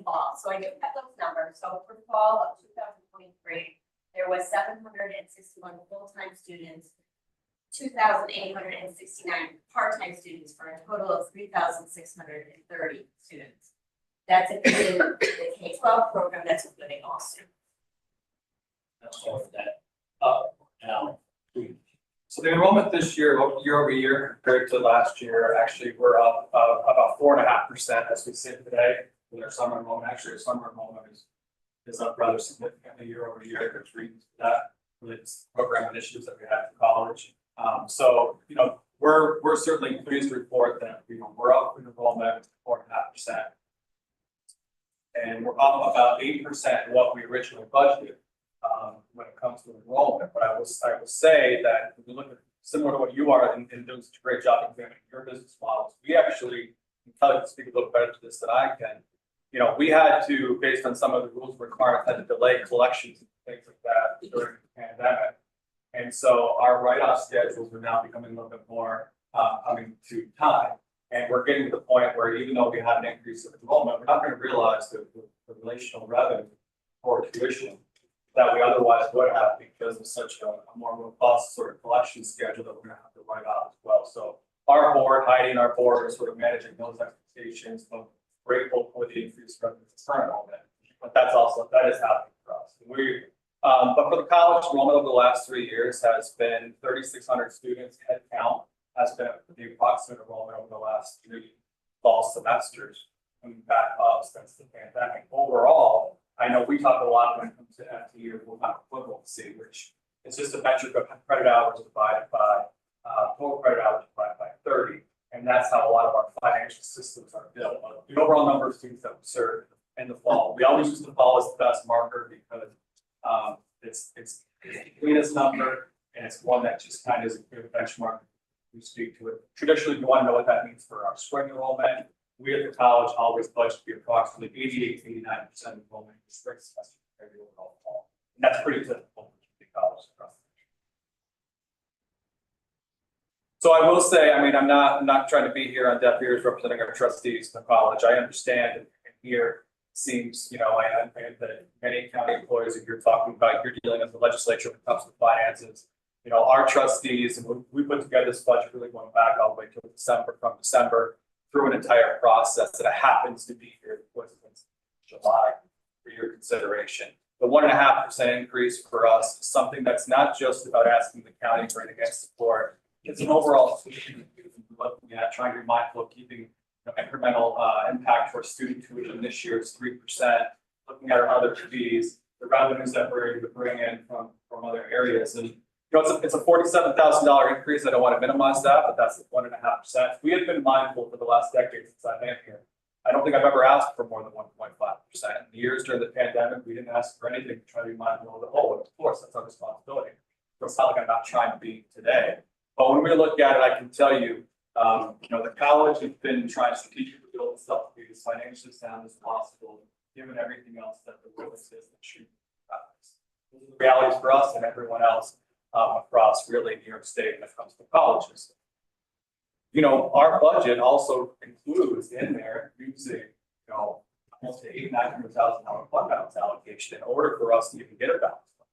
Fall, so I do have those numbers. So for fall of 2023, there was 761 full-time students, 2,869 part-time students, for a total of 3,630 students. That's including the K-12 program, that's including all students. That's all of that. Now, so the enrollment this year, year over year compared to last year, actually we're up about 4.5% as we sit today. With our summer enrollment, actually our summer enrollment is up rather significantly year over year. There's reasons for that. It's program initiatives that we have in college. So, you know, we're certainly pleased to report that, you know, we're up in enrollment 4.5%. And we're up about 8% what we originally budgeted when it comes to enrollment. But I will say that if you look at similar to what you are and doing such a great job examining your business models, we actually, Kelly can speak a little better to this than I can. You know, we had to, based on some of the rules and requirements, had to delay collections and things like that during the pandemic. And so our write-off schedules are now becoming a little bit more coming to time. And we're getting to the point where even though we have an increase of enrollment, we're not going to realize the relational revenue for tuition that we otherwise would have because of such a more robust sort of collection schedule that we're going to have to write off as well. So our board, Heidi and our board are sort of managing those expectations, but grateful for the increased revenue current enrollment. But that is happening for us. But for the college enrollment over the last 3 years has been 3,600 students head count has been the approximate enrollment over the last 3 fall semesters coming back up since the pandemic. Overall, I know we talk a lot when it comes to FTE or full-time equivalency, which is just a metric of credit hours divided by total credit hours divided by 30. And that's how a lot of our financial systems are built. The overall number of students that we serve in the fall. We always use the fall as the best marker because it's the cleanest number and it's one that just kind of is a good benchmark. We speak to it. Traditionally, you want to know what that means for our spring enrollment. We at the college always budget to be approximately 88 to 89% enrollment in the spring semester compared to the overall fall. And that's pretty typical for the college across the country. So I will say, I mean, I'm not trying to be here on deaf ears representing our trustees in the college. I understand and here seems, you know, I understand that many county employees that you're talking about, you're dealing with the legislature when it comes to finances. You know, our trustees, and we put together this budget really going back all the way to December, from December through an entire process that happens to be here since July for your consideration. The 1.5% increase for us is something that's not just about asking the county for any support. It's an overall solution looking at trying to be mindful of keeping incremental impact for student tuition this year is 3%. Looking at our other fees, the revenues that we're able to bring in from other areas, and you know, it's a $47,000 increase. I don't want to minimize that, but that's 1.5%. We have been mindful for the last decade since I've been here. I don't think I've ever asked for more than 1.5%. In the years during the pandemic, we didn't ask for anything to try to be mindful of the whole. Of course, that's our responsibility. So it's not like I'm not trying to be today. But when we look at it, I can tell you, you know, the college has been trying to strategically build itself to be as financially sound as possible, given everything else that the world is that should practice. Those are the realities for us and everyone else across really New York State when it comes to colleges. You know, our budget also includes in there using, you know, almost $800,000 to $900,000 fund balance allocation in order for us to even get a balanced budget.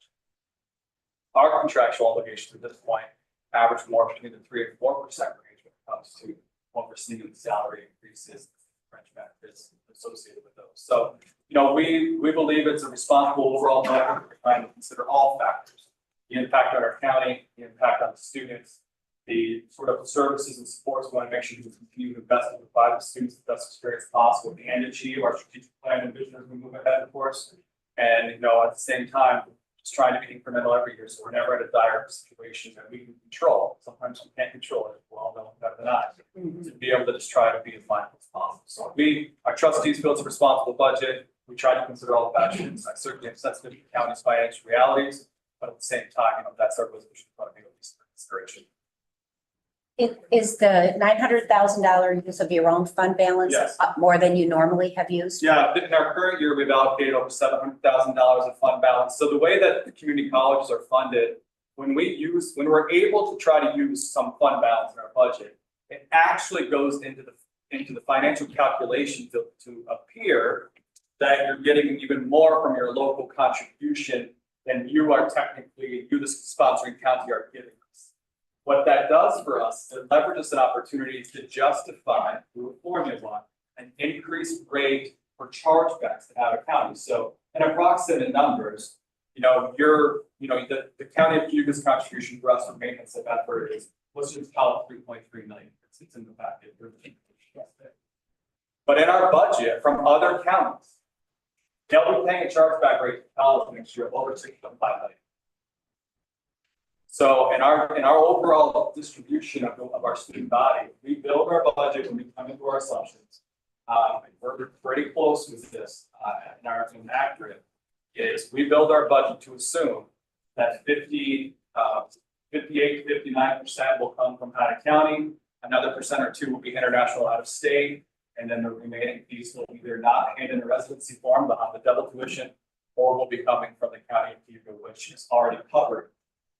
our contractual obligations at this point average more between the 3 and 4% range when it comes to what we're seeing in salary increases, French benefits associated with those. So, we believe it's a responsible overall measure. We're trying to consider all factors, the impact on our county, the impact on the students, the sort of services and supports. We want to make sure we continue to invest and provide the students the best experience possible and achieve our strategic plan and vision as we move ahead, of course. And, at the same time, just trying to be incremental every year. So we're never at a dire situation that we can control. Sometimes we can't control it. Well, no, better than not. To be able to just try to be as mindful as possible. So our trustees feel it's a responsible budget. We try to consider all the factors. I certainly am sensitive to the county's financial realities, but at the same time, that's our resolution for at least consideration. Is the $900,000 use of your own fund balance Yes. more than you normally have used? Yeah, in our current year, we've allocated over $700,000 of fund balance. So the way that the community colleges are funded, when we're able to try to use some fund balance in our budget, it actually goes into the financial calculation to appear that you're getting even more from your local contribution than you, the sponsoring county, are giving us. What that does for us, it leverages an opportunity to justify through a formula an increased rate for chargebacks to Cayuga County. So in approximate numbers, the county of Cayuga's contribution for us for maintenance of Bedford is, let's just call it 3.3 million. It's in the packet. But in our budget from other counties, they'll be paying a chargeback rate to college next year of over 6.5 million. So in our overall distribution of our student body, we build our budget when we come into our assumptions. We're pretty close with this, and accurate, is we build our budget to assume that 58 to 59% will come from Cayuga County, another percent or two will be international out of state, and then the remaining piece will either not hand in a residency form, but on the double tuition, or will be coming from the county of Cayuga, which is already covered,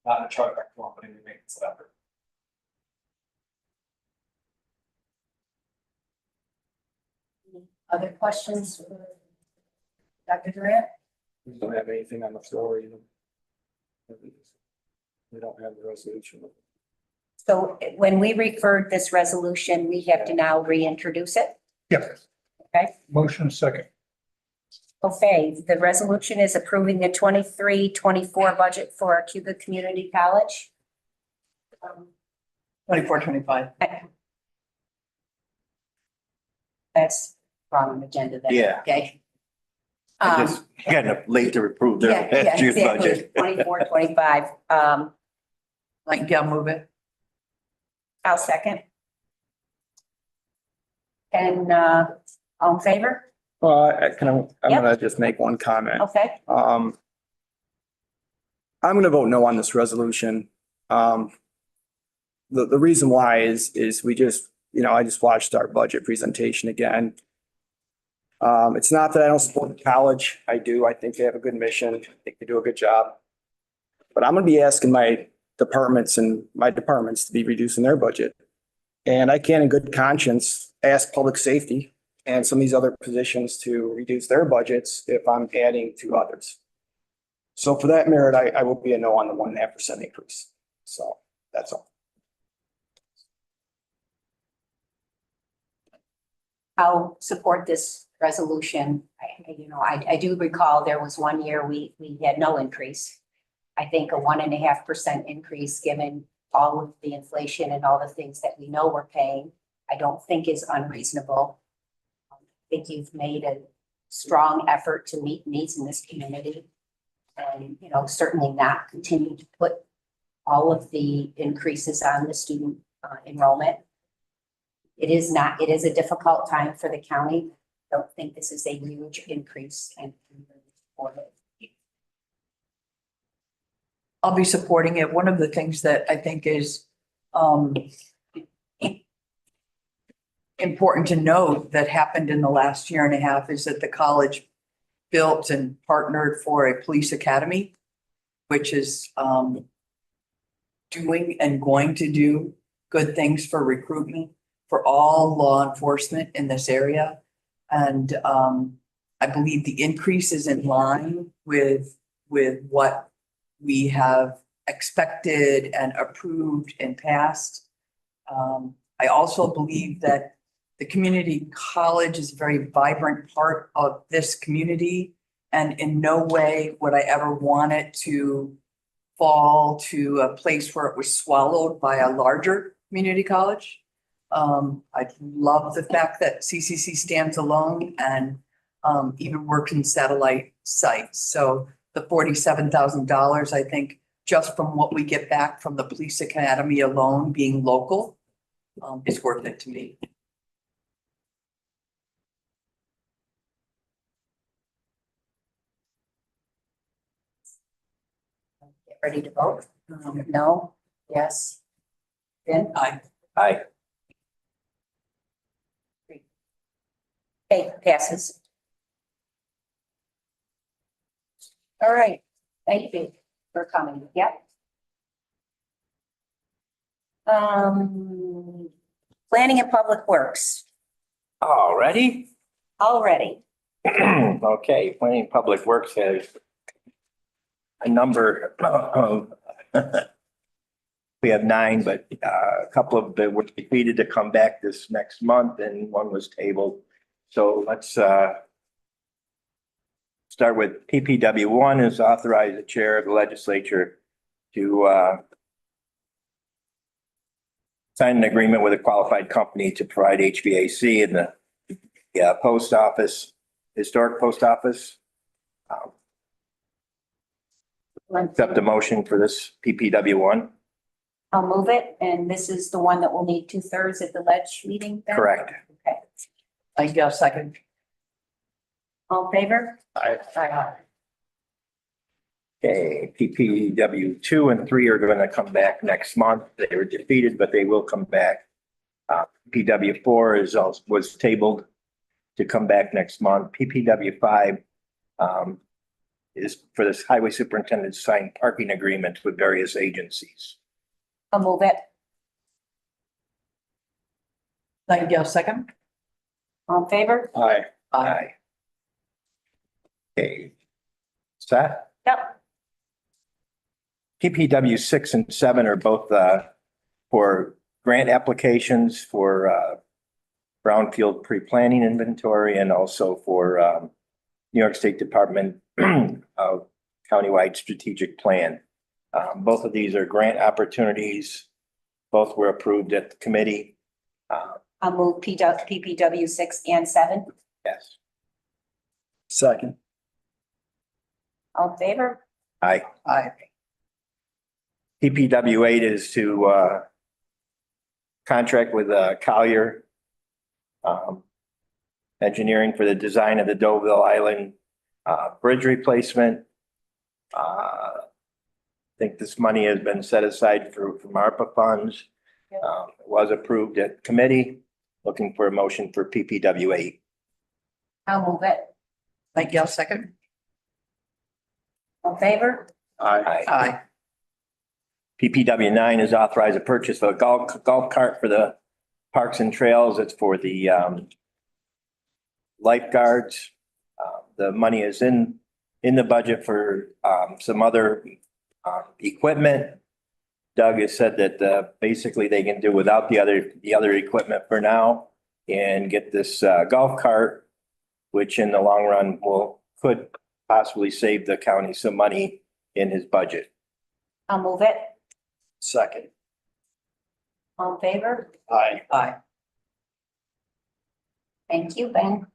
not in a chargeback form, but in the maintenance effort. Other questions? For Dr. Durant? We don't have anything on the floor, We don't have the resolution. So when we referred this resolution, we have to now reintroduce it? Yes. Okay. Motion second. Okay, the resolution is approving the 23-24 budget for our Cayuga Community College. 24-25. That's wrong agenda then. Yeah. Okay. I just kind of late to approve their last year's budget. 24-25. Like, yeah, move it. I'll second. And all in favor? Well, I'm Yep. gonna just make one comment. Okay. I'm gonna vote no on this resolution. The reason why is we just, I just watched our budget presentation again. It's not that I don't support the college. I do. I think they have a good mission. I think they do a good job. But I'm gonna be asking my departments to be reducing their budget. And I can't in good conscience ask public safety and some of these other positions to reduce their budgets if I'm adding to others. So for that merit, I will be a no on the 1.5% increase. So that's all. I'll support this resolution. I do recall there was one year we had no increase. I think a 1.5% increase, given all of the inflation and all the things that we know we're paying, I don't think is unreasonable. I think you've made a strong effort to meet needs in this community. And, certainly not continue to put all of the increases on the student enrollment. It is a difficult time for the county. I don't think this is a huge increase and I'll be supporting it. One of the things that I think is important to note that happened in the last year and a half is that the college built and partnered for a police academy, which is doing and going to do good things for recruitment for all law enforcement in this area. And I believe the increase is in line with what we have expected and approved and passed. I also believe that the community college is a very vibrant part of this community. And in no way would I ever want it to fall to a place where it was swallowed by a larger community college. I love the fact that CCC stands alone and even works in satellite sites. So the $47,000, I think, just from what we get back from the police academy alone, being local, is worth it to me. Get ready to vote? No? Yes? Ben? Aye. Aye. Okay, passes. All right, thank you for coming. Yep. Planning and Public Works, Already? already. Okay, Planning Public Works has a number of, we have 9, but a couple of them were defeated to come back this next month and one was tabled. So let's start with PPW. 1 is authorize the chair of the legislature to sign an agreement with a qualified company to provide HVAC in the post office, historic post office. Accept the motion for this PPW 1. I'll move it, and this is the one that will need 2/3 at the ledge meeting then? Correct. Okay, I guess second. all in favor? Aye. Aye. Okay, PPW 2 and 3 are going to come back next month. They were defeated, but they will come back. PPW 4 was tabled to come back next month. PPW 5 is for this highway superintendent to sign parking agreements with various agencies. I'll move it. I guess second. All in favor? Aye. Aye. Okay. Seth? Yep. PPW 6 and 7 are both for grant applications for brownfield pre-planning inventory and also for New York State Department of Countywide Strategic Plan. Both of these are grant opportunities. Both were approved at the committee. I'll move PPW 6 and 7. Yes. Second. All in favor? Aye. Aye. PPW 8 is to contract with Collier Engineering for the design of the Deauville Island bridge replacement. I think this money has been set aside from ARPA funds. It was approved at committee. Looking for a motion for PPW 8. I'll move it. I guess second. All in favor? Aye. Aye. PPW 9 is authorized to purchase a golf cart for the Parks and Trails. It's for the lifeguards. The money is in the budget for some other equipment. Doug has said that basically they can do without the other equipment for now and get this golf cart, which in the long run could possibly save the county some money in his budget. I'll move it. Second. All in favor? Aye. Aye. Thank you, Ben.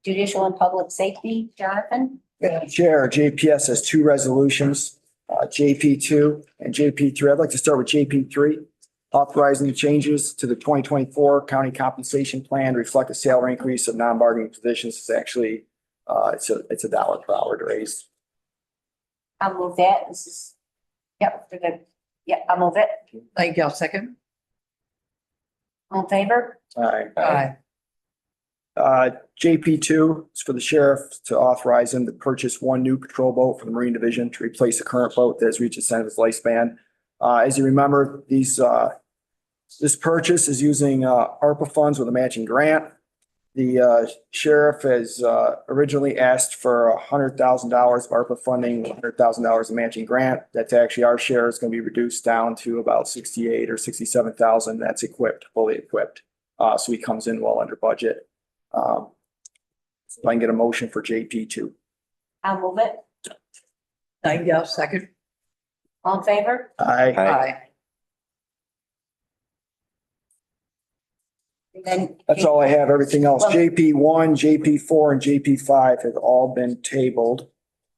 Judicial and Public Safety, Jonathan? Madam Chair, JPS has 2 resolutions, JP2 and JP3. I'd like to start with JP3, authorizing the changes to the 2024 county compensation plan to reflect a salary increase of non-bargaining positions. It's actually, it's a $1 per hour raise. I'll move that. This is, yep, for the, yeah, I'll move it. I guess second. All in favor? Aye. Aye. JP2 is for the sheriff to authorize him to purchase 1 new patrol boat for the Marine Division to replace the current boat that has reached its end of its lifespan. As you remember, this purchase is using ARPA funds with a matching grant. The sheriff has originally asked for $100,000 of ARPA funding, $100,000 of matching grant. That's actually our share is going to be reduced down to about 68 or 67,000. That's equipped, fully equipped. So he comes in well under budget. If I can get a motion for JP two. I'll move it. Nightingale, second. All in favor? Aye. Aye. And then. That's all I have. Everything else, Well- JP one, JP four, and JP five have all been tabled.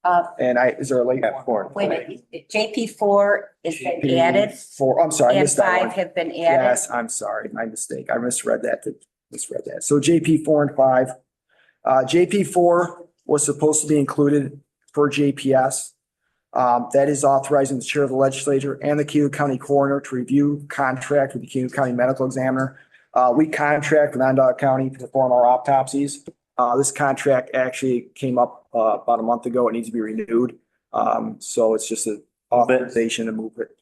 Uh, And is there a late Yeah, four. wait a minute, JP four is been added Four, I'm sorry, I and missed that one. five have been added. Yes, I'm sorry, my mistake. I misread that. So JP four and five. JP four was supposed to be included for JPS. That is authorizing the chair of the legislature and the Cayuga County coroner to review contract with the Cayuga County medical examiner. We contract with Onondaga County to perform our autopsies. This contract actually came up about a month ago. It needs to be renewed. So it's just an authorization to move it.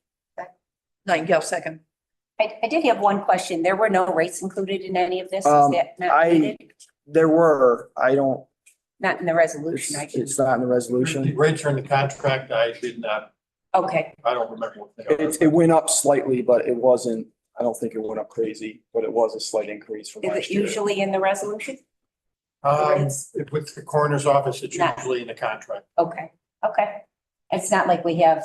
Nightingale, second. I did have one question. There were no rates included in any of this? Is that not I needed? There were, I don't, Not in the resolution, I can, it's not in the The resolution. rates are in the contract. I did not, okay, I don't remember what they are. It went up slightly, but it wasn't, I don't think it went up crazy, but it was a slight increase from is last it year. usually in the resolution? With the coroner's office, it's Not- usually in the contract. Okay, okay. It's not like we have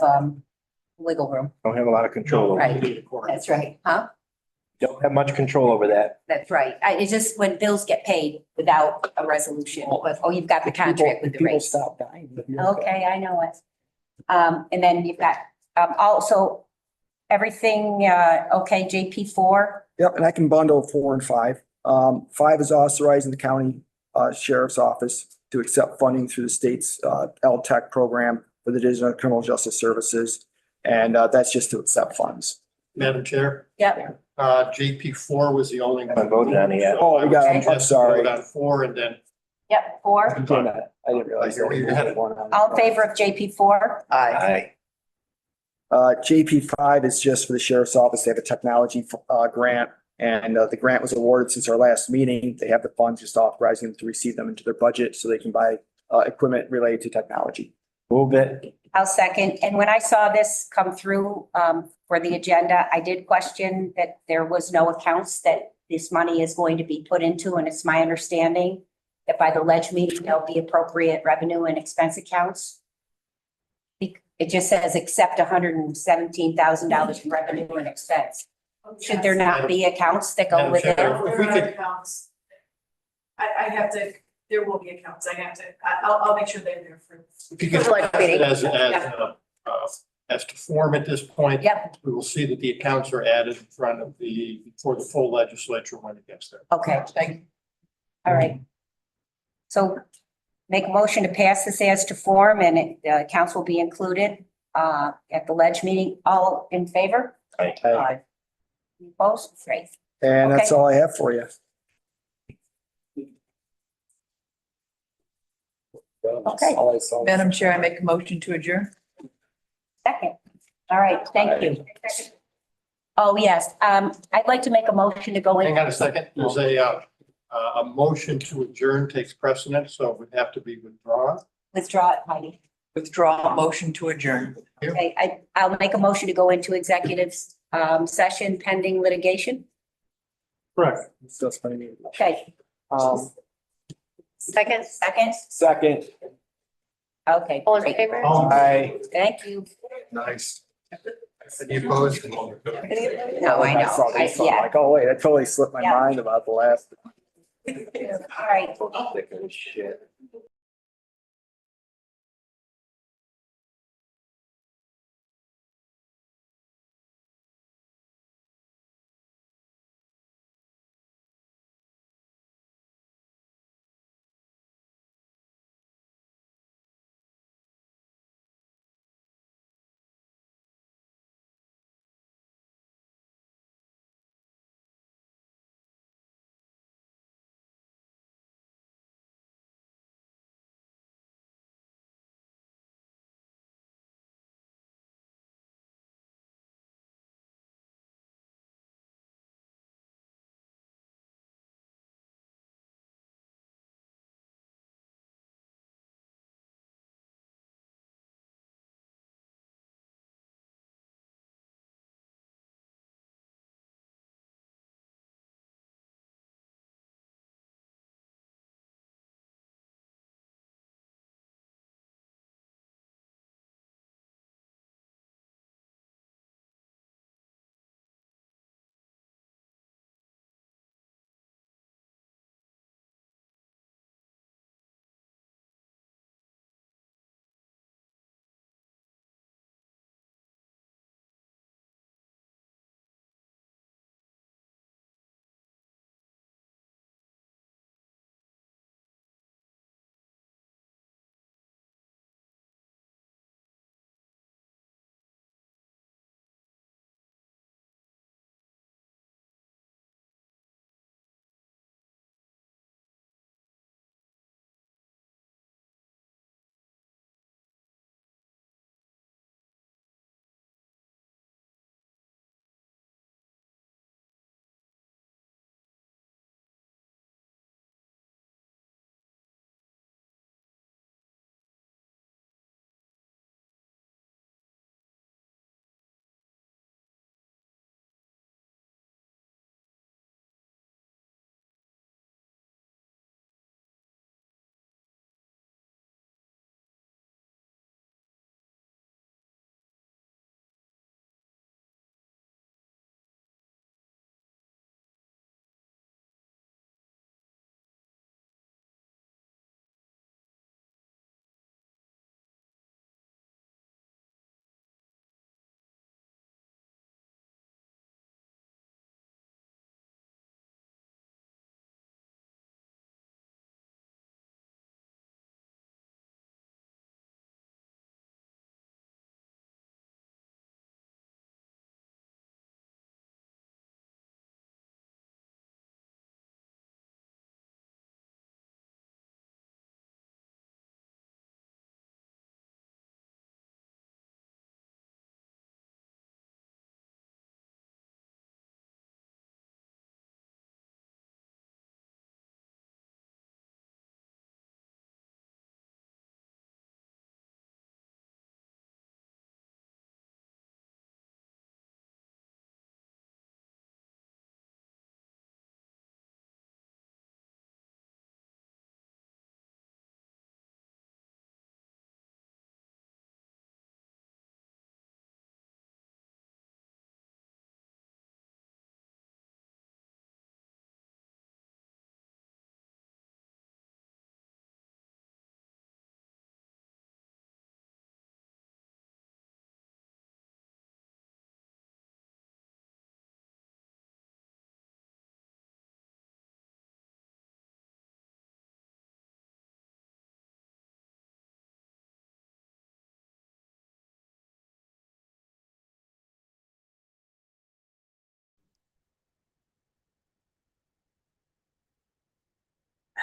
wiggle room. Don't have a lot of control over it. Right. The coroner. That's right, huh? Don't have much control over that. That's right. It's just when bills get paid without a resolution, oh, you've got the contract with the People rates. stop dying. Okay, I know it. And then you've got, also everything, okay, JP four, Yep, and I can bundle four and five. Five is authorizing the county sheriff's office to accept funding through the state's LTEC program for the Division of Criminal Justice Services. And that's just to accept funds. Madam Chair, yep, JP four was the only. Haven't voted on it yet. Oh, we got it. I'm Suggest sorry. vote on four and then. yep, four. I didn't realize that. You had it. All in favor of JP four? Aye. Aye. JP five is just for the sheriff's office. They have a technology grant. And the grant was awarded since our last meeting. They have the funds, just authorizing them to receive them into their budget so they can buy equipment related to technology. Move it. I'll second. And when I saw this come through for the agenda, I did question that there was no accounts that this money is going to be put into. And it's my understanding that by the ledge meeting, there'll be appropriate revenue and expense accounts. It just says accept $117,000 in revenue and expense. Should there not be accounts that go Madam with Chair, it? if we could- Accounts. I have to, there will be accounts. I have to, I'll make sure they're there for. If you could Like meeting. as to form at this point. Yep, We will see that the accounts are added in front of for the full legislature when it gets there. okay. All right. So make a motion to pass this as to form and accounts will be included at the ledge meeting. All in favor? Aye. Opposed? Great. And that's Okay. all I have for you. Okay. All I saw. Madam Chair, I make a motion to adjourn. Second. All right, thank you. Oh, yes, I'd like to make a motion to go in. Hang on a second. There's a motion to adjourn takes precedence, so it would have to be withdrawn. Withdraw it, Heidi. Withdraw motion to adjourn. Okay, I'll make a motion to go into executive session pending litigation. Correct. It's just funny. Okay, Second. Second. okay. All in great. favor? Aye. Thank you. Nice. Any opposed? No, I know. saw this, I'm Yeah, like, oh, wait, that totally slipped my Yeah. mind about the last. all right. Thick as shit.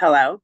Hello?